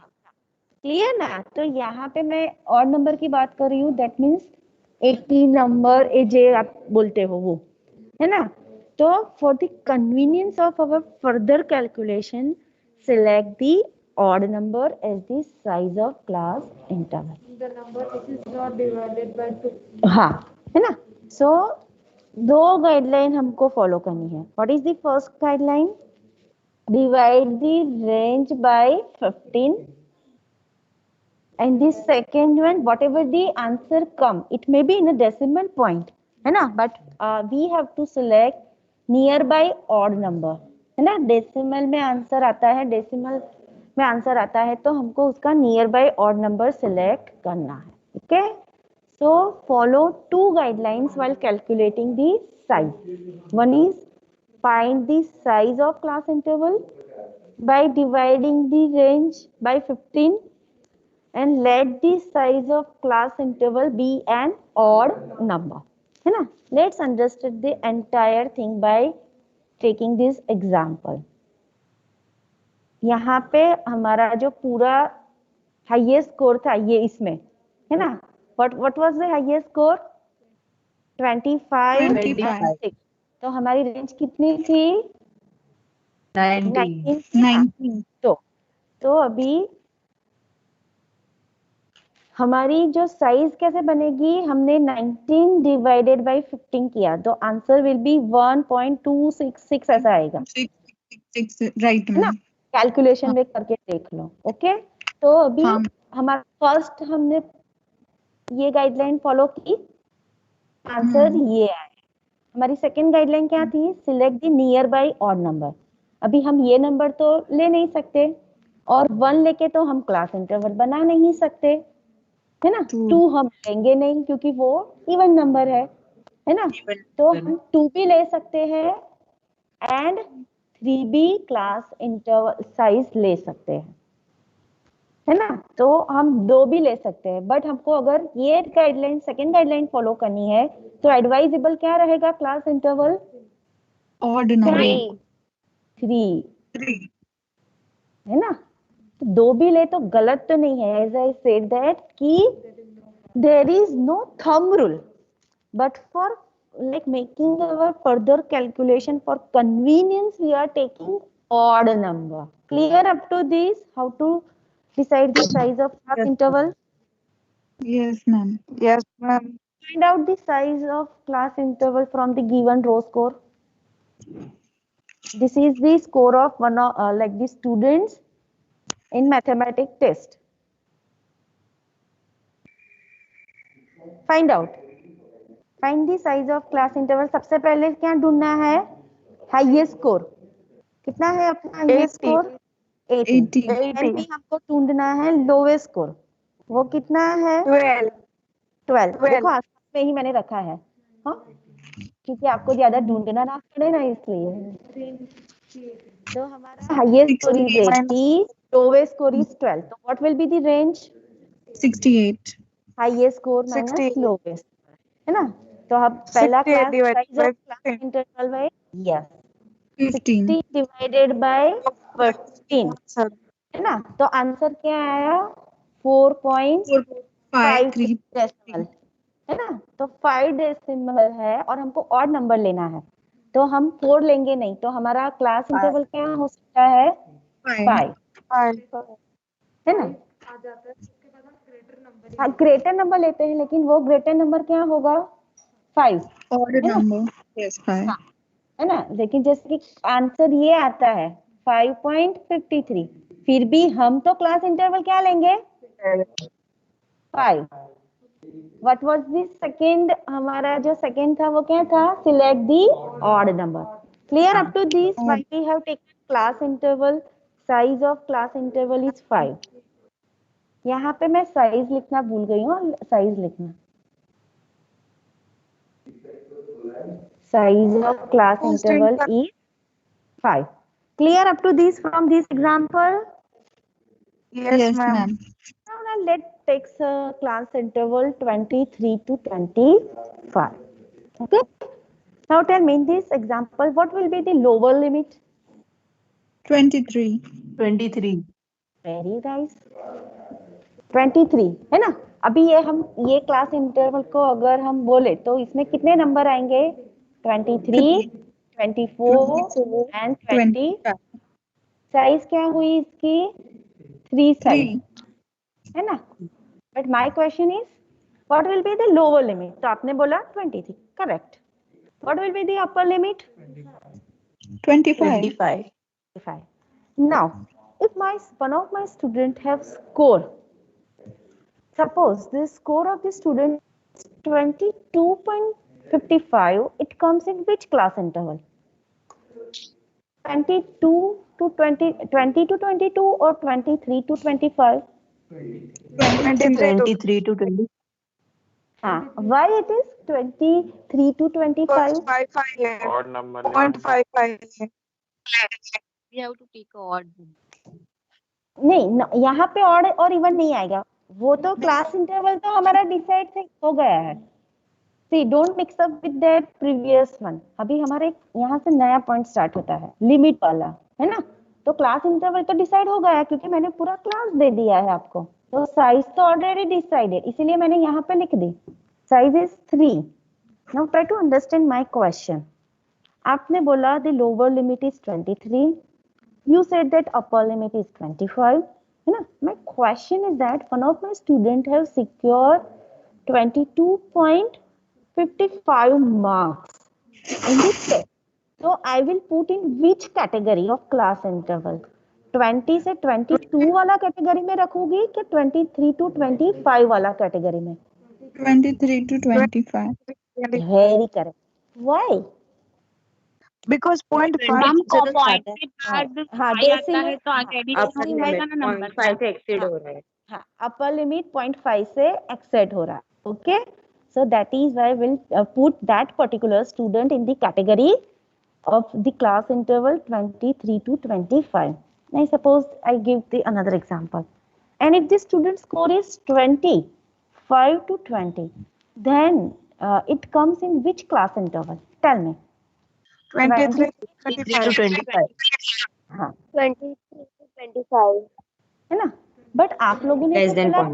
क्लियर ना। तो यहाँ पे मैं और नंबर की बात कर रही हूँ, दैट मीन्स 80 नंबर जे आप बोलते हो वो, है ना। तो for the convenience of our further calculation select the odd number as the size of class interval. The number which is not divided by 2. हाँ, है ना। सो दो गाइडलाइन हमको फॉलो करनी है. What is the first guideline? Divide the range bye 15 and the second one whatever the answer come, it may be in a decimal point, है ना, but we have to select nearby odd number, है ना. Decimal में answer आता है, decimal में answer आता है तो हमको उसका near by odd number select करना है. Okay, so follow two guidelines while calculating the size. One is find the size of class interval by dividing the range by 15 and let the size of class interval be an odd number, है ना. Let's understand the entire thing by taking this example. यहाँ पे हमारा जो पूरा highest score था ये इसमें, है ना. what was the highest score? 25 25. 6. तो हमारी रेंज कितनी थी? 19. 19. तो अभी हमारी जो साइज कैसे बनेगी? हमने 19 डिवाइडेड बाय 15 किया तो आंसर विल बी 1.266 ऐसा आएगा, 6 राइट है ना. मैम. कैलकुलेशन में करके देख लो. ओके, तो अभी हाँ. हमारा फर्स्ट हमने ये गाइडलाइन फॉलो की, आंसर ये आया. हमारी सेकंड गाइडलाइन क्या थी? Select the near by odd number. अभी हम ये नंबर तो ले नहीं सकते और 1 लेके तो हम क्लास इंटरवल बना नहीं सकते, है ना. 2 हम लेंगे नहीं क्योंकि वो इवन नंबर है ना. तो हम 2 भी ले सकते हैं एंड 3 भी क्लास इंटरवल साइज ले सकते हैं, है ना. तो हम 2 भी ले सकते हैं, बट हमको अगर ये गाइडलाइन सेकंड गाइडलाइन फॉलो करनी है तो एडवाइजेबल क्या रहेगा? क्लास इंटरवल ऑड नंबर 3, है ना. तो 2 भी ले तो गलत तो नहीं है. एज आई सेड दैट कि there is no thumb rule, but for like making our further calculation for convenience we are taking odd number. Clear up to this? How to decide the size of class interval? Yes ma'am. Yes, ma'am. Find out the size of class interval from the given row score. This is the score of one of like the students in mathematics test. Find out. Find the size of class interval. सबसे पहले क्या ढूंढना है? Highest score. कितना है अपना highest score? 80. And भी हमको ढूंढना है लोवेस्ट स्कोर. वो कितना है? 12. देखो आसपास में ही मैंने रखा है, हाँ, क्योंकि आपको ज्यादा ढूंढना ना पड़े ना इसलिए. तो हमारा highest score is 80, lowest score is 12. तो what will be the range? 68. Highest score minus 68. Lowest, है ना. तो अब पहला 68 class divided size of by class 15. Interval by 15. 60 divided by 15, Sir, है ना. तो आंसर क्या आया? 4.5 3. डेसिमल, है ना. तो 5 डेसिमल है और हमको ऑड नंबर लेना है तो हम 4 लेंगे नहीं. तो हमारा क्लास इंटरवल क्या हो सकता है? 5, 5. है ना. आ जाता है उसके बाद हम ग्रेटर नंबर हाँ, ग्रेटर नंबर लेते हैं लेकिन वो ग्रेटर नंबर क्या होगा? 5, ऑड है ना. नंबर. यस 5. है ना. लेकिन जैसे कि आंसर ये आता है 5.53, फिर भी हम तो क्लास इंटरवल क्या लेंगे? 5. What was the second? हमारा जो सेकंड था वो क्या था? Select the odd number. Clear up to this? Why we have taken class interval, size of class interval is 5. यहाँ पे मैं साइज लिखना भूल गई हूँ. साइज लिखना, size of class interval is 5. Clear up to this from this example? Yes, ma'am. Now let's take class interval 23 to 25. Okay. Now tell me in this example, what will be the lower limit? 23. 23. Very nice. 23 है ना। अभी ये class interval को अगर हम बोले तो इसमें कितने नंबर आएंगे? 23, 24 एंड 20। साइज क्या हुई इसकी? 3 साइज है ना। But my question is what will be the lower limit? तो आपने बोला 23, correct. What will be the upper limit? 25. 25. Now, if one of my student have score, suppose the score of the student is 22.55, it comes in which class interval? 22 to 20, 20 to 22 or 23 to 25? 23 to 20. Why it is 23 to 25? 55 है, Odd number. 0.55 है. We have to take a odd one. नहीं, यहाँ पे और even नहीं आएगा। वो तो क्लास इंटरवल तो हमारा डिसाइड हो गया है। See, don't mix up with that previous one. अभी हमारे यहाँ से नया पॉइंट स्टार्ट होता है, लिमिट वाला, है ना। तो क्लास इंटरवल तो डिसाइड हो गया क्योंकि मैंने पूरा क्लास दे दिया है आपको। तो साइज तो ऑलरेडी डिसाइडेड, इसीलिए मैंने यहाँ पे लिख दी size is 3। Now try to understand my question. आपने बोला the lower limit is 23, you said that upper limit is 25, है ना। My question is that one of my student have secured 22.55 marks in this test. So I will put in which category of class interval? 20 से 22 वाला category में रखूंगी कि 23 to 25 वाला category में? 23 to 25. Very correct. Why? Because 0.5 हम से तो पॉइंट ज्यादा के बाद हाँ, फाइव आता है तो आगे upper एडिशन limit रहेगा ना नंबर 0.5 से exceed हो रहा है. हाँ, अपर लिमिट 0.5 से एक्सेड हो रहा है। Okay, so that is why will put that particular student in the category of the class interval 23 to 25. Now suppose I give the another example, and if the student score is 25 to 20, then it comes in which class interval? Tell me. 23 23 to 25. हाँ 23 to 25. है ना। But आप लोगों ने Less तो than बोला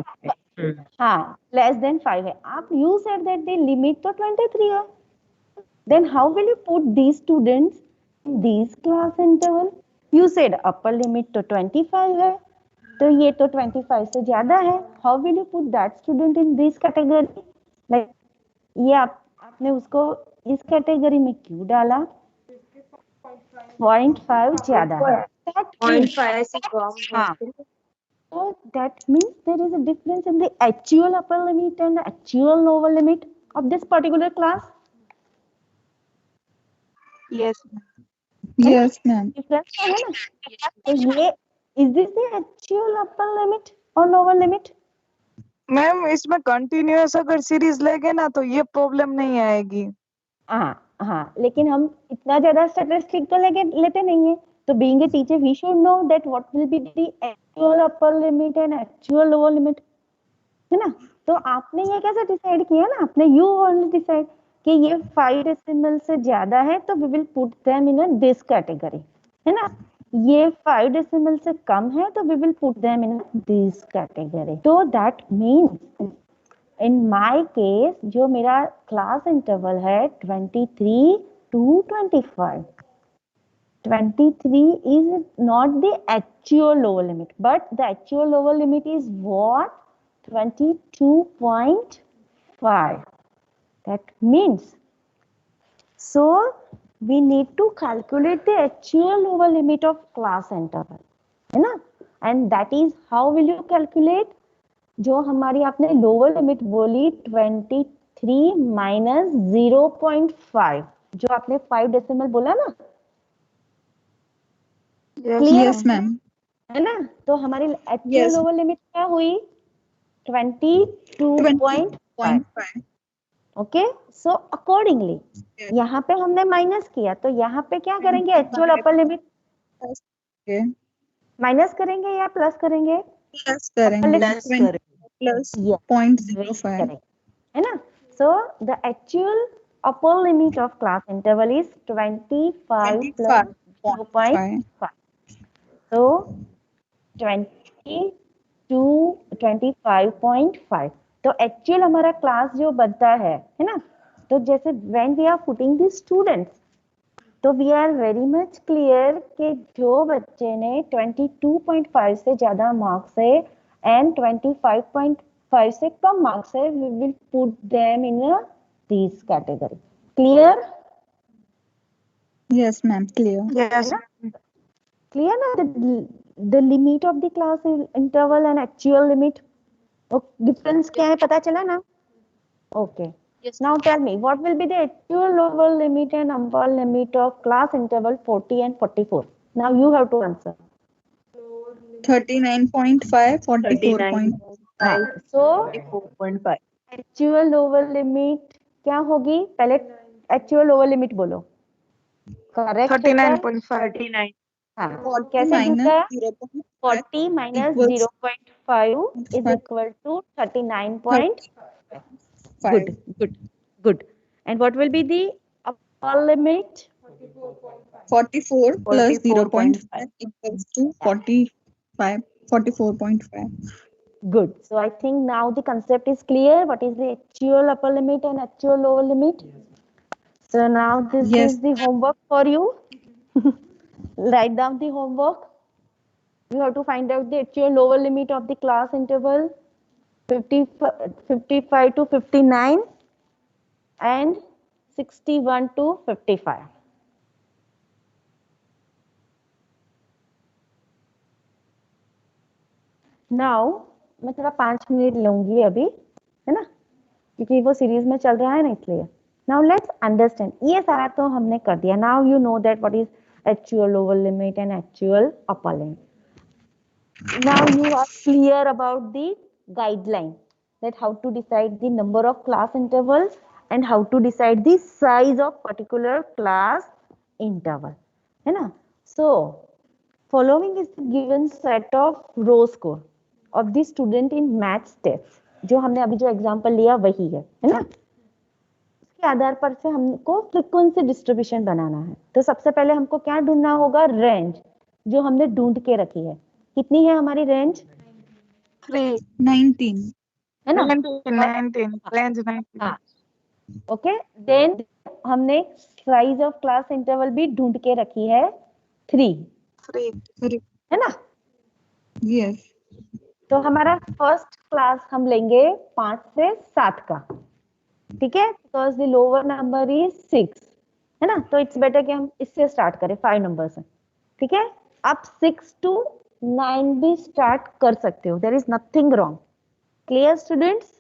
0.5. हाँ less than 5 है। आप you said that the limit तो 23 है। Then how will you put these students in these class interval? You said upper limit तो 25 है, तो ये तो 25 से ज्यादा है। How will you put that student in this category? Like ये आपने उसको इस कैटेगरी में क्यों डाला? 0.5 ज्यादा है। That means, 0.5 से कम हाँ, so that means there is a difference in the actual upper limit and the actual lower limit of this particular class. yes. Yes, ma'am. Difference है ना। तो ये is this the actual upper limit और lower limit? Ma'am इसमें continuous अगर series लेंगे ना तो ये प्रॉब्लम नहीं आएगी. हाँ, लेकिन हम इतना ज्यादा स्टैटिस्टिक तो लेते नहीं है। तो being a teacher we should know that what will be the actual upper limit and actual lower limit, है ना। तो आपने ये कैसे डिसाइड किया ना? आपने यू ओनली डिसाइड कि ये 5 डेसिमल से ज्यादा है तो we will put them in this category, है ना। ये 5 डेसिमल से कम है तो we will put them in this category. तो that means in my case जो मेरा क्लास इंटरवल है 23 to 25, 23 is not the actual lower limit, but the actual lower limit is what? 22.5. That means, so we need to calculate the actual lower limit of class interval, है ना। And that is how will you calculate? जो हमारी आपने lower limit बोली 23 minus 0.5, जो आपने 5 decimal बोला ना, Yes, ma'am. है ना। तो हमारी एक्चुअल Yes. लोअर लिमिट क्या हुई? 22.5. 20.5. ओके, सो अकॉर्डिंगली यहाँ पे हमने माइनस किया, तो यहाँ पे क्या करेंगे? Actual upper limit Okay. Minus करेंगे या प्लस करेंगे? Plus करेंगे. Plus करें. Plus Yeah. 0.05. Correct. है ना। So the actual upper limit of class interval is 25 plus 0.5. तो 20 to 25.5. तो एक्चुअल हमारा क्लास जो बनता है ना, तो जैसे when we are putting the students, तो we are very much clear कि जो बच्चे ने 22.5 से ज्यादा मार्क्स है एंड 25.5 से कम मार्क्स है, we will put them in this category. Clear? Yes, ma'am. Clear. Yes. Clear na? The limit of the class interval and actual limit. Difference क्या है पता चला ना? Okay. Yes. Now tell me, what will be the actual lower limit and upper limit of class interval 40 and 44? Now you have to answer. 39.5, 44.5. So 44.5. actual lower limit क्या होगी? पहले actual lower limit बोलो. Correct? 39.5. 39. हाँ. 40 कैसे minus होता है? 0.5 40 minus equals 0.5 is equal to 39.5. 5. Good. And what will be the upper limit? 44 plus 44.5. 0.5 equals to 45, 44.5. Good. So I think now the concept is clear. What is the actual upper limit and actual lower limit? So now this Yes. is the homework for you. Write down the homework. You have to find out the actual lower limit of the class interval 55 to 59 and 61 to 55. Now मैं थोड़ा 5 minute लूंगी अभी, है ना, क्योंकि वो series में चल रहा है ना, इसलिए. Now let's understand. ये सारा तो हमने कर दिया. Now you know that what is actual lower limit and actual upper limit. Now you are clear about the guideline, that how to decide the number of class intervals and how to decide the size of particular class interval, है ना. So following is the given set of row score of the student in maths test. जो हमने अभी जो example लिया वही है ना. उसके आधार पर से हमको फ्रीक्वेंसी डिस्ट्रीब्यूशन बनाना है. तो सबसे पहले हमको क्या ढूंढना होगा? रेंज, जो हमने ढूंढ के रखी है. कितनी है हमारी रेंज? 19. है ना. 19. Range 19. हाँ. ओके. देन हमने साइज ऑफ क्लास इंटरवल भी ढूंढ के रखी है 3, 3. है ना. Yes. तो हमारा फर्स्ट क्लास हम लेंगे 5 से 7 का, ठीक है, because the lower number is 6, है ना. तो इट्स बेटर कि हम इससे स्टार्ट करें 5 नंबर से, ठीक है. आप 6 to 9 भी स्टार्ट कर सकते हो. There is nothing wrong. Clear students?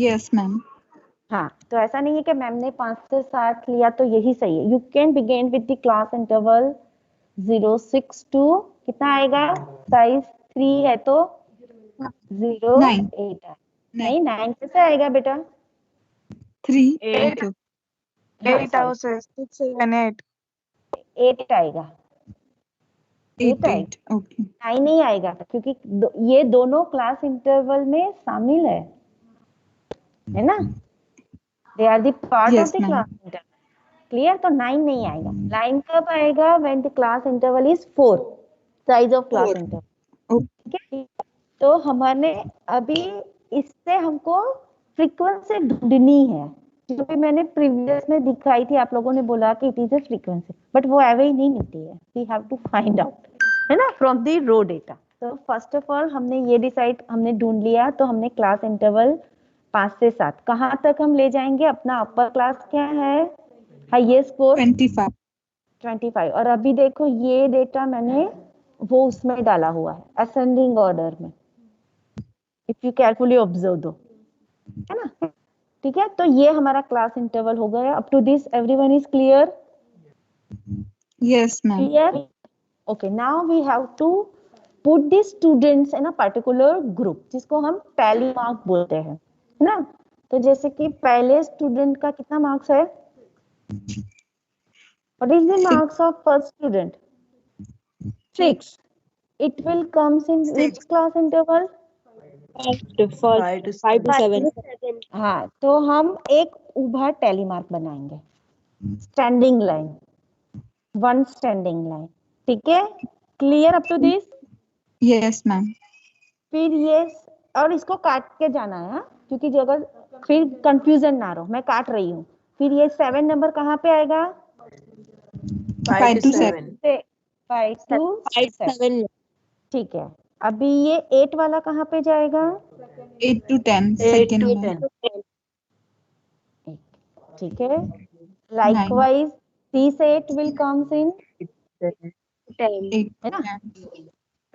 Yes, ma'am. हाँ. तो ऐसा नहीं है कि मैम ने 5 से 7 लिया तो यही सही है. You can begin with the class interval 0, 6 to कितना आएगा? साइज 3 है तो 0, 9. 8 है. नहीं, 9 कैसे आएगा बेटा? 3. 8. Okay. 8 hours. 6, 7, 8. 8 आएगा. 8, आएगा. 8. Okay. 9 नहीं आएगा, क्योंकि ये दोनों क्लास इंटरवल में शामिल है ना. They are the part Yes, of the ma'am. Class interval. Clear? तो 9 नहीं आएगा. 9 कब आएगा? When the class interval is 4, size of class 4. Interval. Okay. ठीक है. तो हमने अभी इससे हमको फ्रीक्वेंसी ढूंढनी है, जो भी मैंने प्रीवियस में दिखाई थी. आप लोगों ने बोला कि it is a frequency, but वो एवे ही नहीं मिलती है. We have to find out, है ना, फ्रॉम द रो डेटा. तो फर्स्ट ऑफ ऑल हमने ये डिसाइड, हमने ढूंढ लिया. तो हमने क्लास इंटरवल 5 से 7 कहाँ तक हम ले जाएंगे? अपना अपर क्लास क्या है? Highest score 25. 25. और अभी देखो ये डेटा मैंने वो उसमें डाला हुआ है, असेंडिंग ऑर्डर में. इफ यू केयरफुली ऑब्जर्व दो, है ना. ठीक है. तो ये हमारा क्लास इंटरवल हो गया. Up to this everyone is clear? Yes, ma'am. Clear? Okay, now we have to put the students in a particular group, जिसको हम टैली मार्क बोलते हैं, है ना. तो जैसे कि पहले स्टूडेंट का कितना मार्क्स है? What is the marks of first student? 6. It will comes in which class interval? 5 to 7. हाँ. तो हम एक उभा टैली मार्क बनाएंगे. स्टैंडिंग लाइन, 1 स्टैंडिंग लाइन, ठीक है. Clear up to this? Yes ma'am. फिर ये और इसको काट के जाना है, हाँ? क्योंकि जो अगर फिर कंफ्यूजन ना रहो, मैं काट रही हूँ। फिर ये 7 नंबर कहाँ पे आएगा? 5 to 7। 5 to 7, 7 ठीक है। अभी ये 8 वाला कहाँ पे जाएगा? 8 to 10 8 सेकेंड to में। 10 ठीक है। Likewise, this 8 will comes in, 10 8 है ना?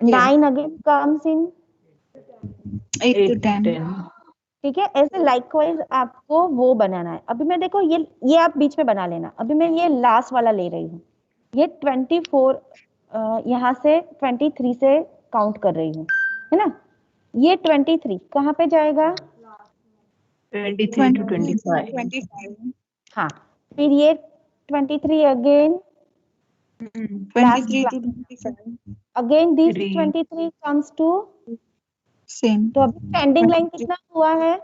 10 9 again comes in, 8 to 10। ठीक है। ऐसे लाइकवाइज आपको वो बनाना है। अभी मैं देखो ये आप बीच में बना लेना। अभी मैं ये लास्ट वाला ले रही हूँ। ये 24 यहाँ से 23 से काउंट कर रही हूँ, है ना? ये 23 कहाँ पे जाएगा? 23 to 25 25 हाँ, फिर ये 23 again, 23 to 25 again this 3 23 comes to, same. तो अभी स्टैंडिंग लाइन कितना हुआ है?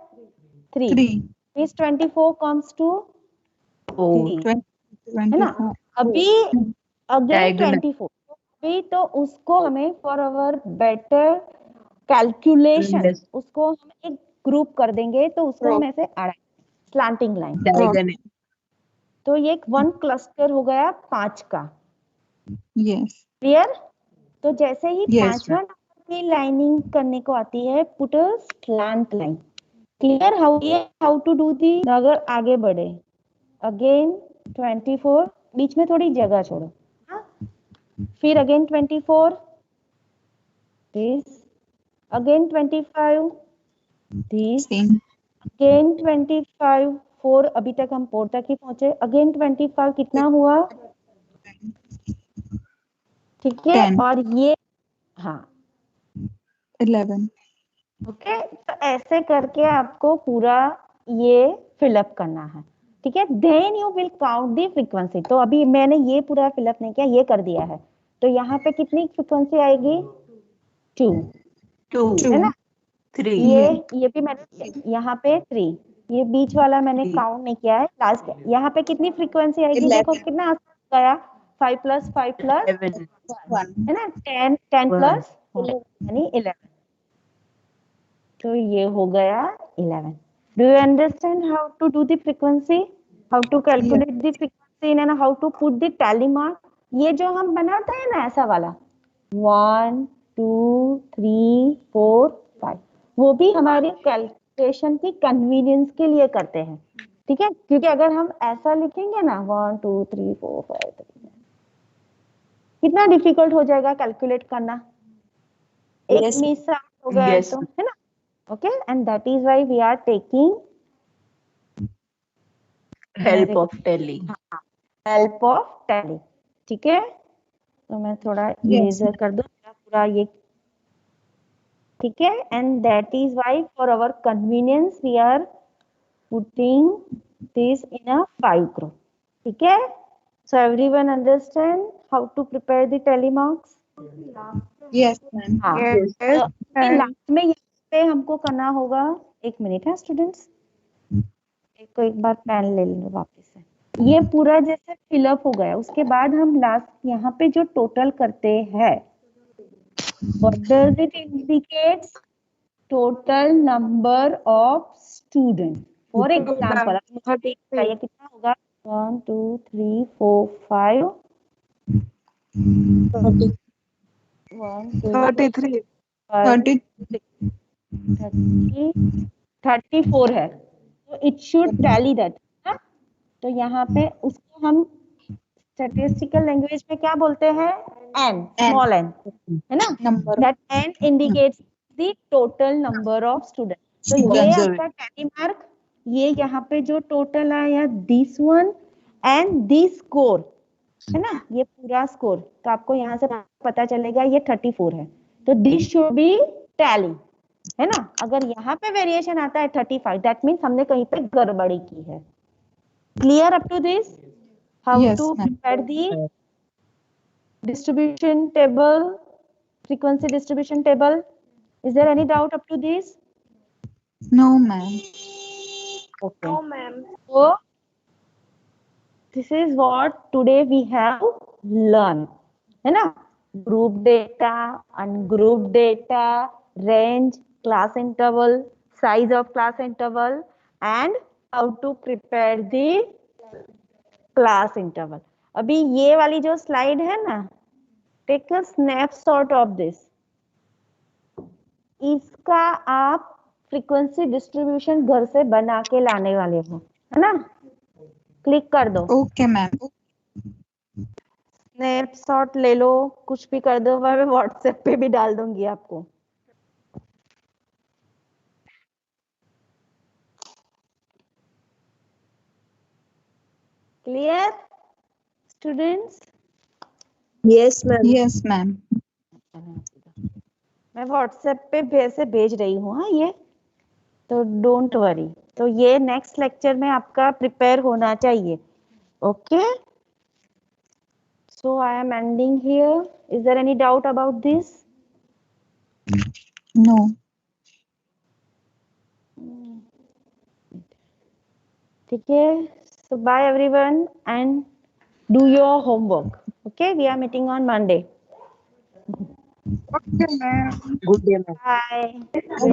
3। 3 दिस 24 कम्स टू 4 3, है ना? 24 अभी अगेन Diagonal. 24, अभी तो उसको हमें for our better calculation Yes. उसको हम एक ग्रुप कर देंगे, तो उसको हम ऐसे स्लैंटिंग लाइन, Diagonal. तो ये एक 1 क्लस्टर हो गया 5 का। Yes clear? तो जैसे ही Yes, पांचवा नंबर की लाइनिंग करने को आती है, put a slant line. Clear? How to do the? अगर आगे बढ़े, अगेन 24, बीच में थोड़ी जगह छोड़ो, हाँ? फिर again 24, this, again 25, this, same. Again 25, 4, अभी तक हम 4 तक ही पहुंचे। अगेन 25 कितना हुआ? ठीक है। 10 और ये, हाँ, 11 ओके। तो ऐसे करके आपको पूरा ये फिलअप करना है, ठीक है। Then you will count the frequency. तो अभी मैंने ये पूरा फिलअप नहीं किया, ये कर दिया है। तो यहाँ पे कितनी फ्रीक्वेंसी आएगी? 2, 2 है ना? 3 ये भी मैंने यहाँ पे 3, ये बीच वाला मैंने 3 काउंट नहीं किया है। लास्ट यहाँ पे कितनी फ्रीक्वेंसी आएगी? 11 देखो कितना आसान गया, 5 + 5 + 11 1 है ना, 10 1 प्लस यानी 11। तो ये हो गया 11। Do you understand how to do the frequency, how to calculate the frequency and how to put the tally mark? ये जो हम बनाते हैं ना ऐसा वाला 1 2 3 4 5, वो भी हमारी कैलकुलेशन की कन्वीनियंस के लिए करते हैं, ठीक है। क्योंकि अगर हम ऐसा लिखेंगे ना 1 2 3 4 5 3, कितना डिफिकल्ट हो जाएगा कैलकुलेट करना, एक Yes. मिस हो गया Yes. तो, है ना? Okay, and that is why we are taking Help of tally. help of tally, ठीक है। तो मैं थोड़ा इरेजर कर दूं पूरा ये, ठीक है। And that is why for our convenience we are putting this in a 5 group, ठीक है। So everyone understand how to prepare the tally marks? Yes ma'am. हाँ, Yes. तो लास्ट में यहाँ पे हमको करना होगा, 1 मिनट है स्टूडेंट्स, एक बार पेन ले लो वापस से। ये पूरा जैसे फिलअप हो गया, उसके बाद हम लास्ट यहाँ पे जो टोटल करते हैं, what does it indicates? Total number of student. For example ये कितना होगा? 1 2 3 4 5 1 2 33 30 34 है, तो इट शुड टैली दैट। तो यहाँ पे उसको हम स्टैटिस्टिकल लैंग्वेज में क्या बोलते हैं? n, स्मॉल n, है ना? Number that n indicates the total number of student. तो ये आपका टैली मार्क, ये यहाँ पे जो टोटल आया this one and this score, है ना, ये पूरा स्कोर। तो आपको यहाँ से पता चलेगा ये 34 है, तो दिस शुड बी टैली, है ना। अगर यहाँ पे वेरिएशन आता है 35, दैट मीन्स हमने कहीं पे गड़बड़ी की है। Clear up to this? How Yes, to ma'am. Prepare the distribution table, frequency distribution table? Is there any doubt up to this? No ma'am. Okay. No, ma'am. So this is what today we have learned, है ना? group data, ungrouped data, range, class interval, size of class interval, and how to prepare the class interval. अभी ये वाली जो slide है ना, take a snapshot of this. इसका आप फ्रीक्वेंसी डिस्ट्रीब्यूशन घर से बना के लाने वाले हो, है ना? क्लिक कर दो, ओके मैम। स्नैपशॉट ले लो, कुछ भी कर दो, मैं व्हाट्सएप पे भी डाल दूंगी आपको। Clear students? Yes ma'am. Yes ma'am. मैं व्हाट्सएप पे वैसे भेज रही हूँ, हाँ, ये तो डोंट वरी। तो ये नेक्स्ट लेक्चर में आपका प्रिपेयर होना चाहिए। Okay, so I am ending here. Is there any doubt about this? No. ठीक है, so bye everyone and do your homework. Okay, we are meeting on Monday. Okay, ma'am. Good day ma'am. Bye.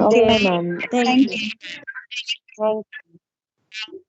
Okay ma'am, thank Thank you. you. Thank you.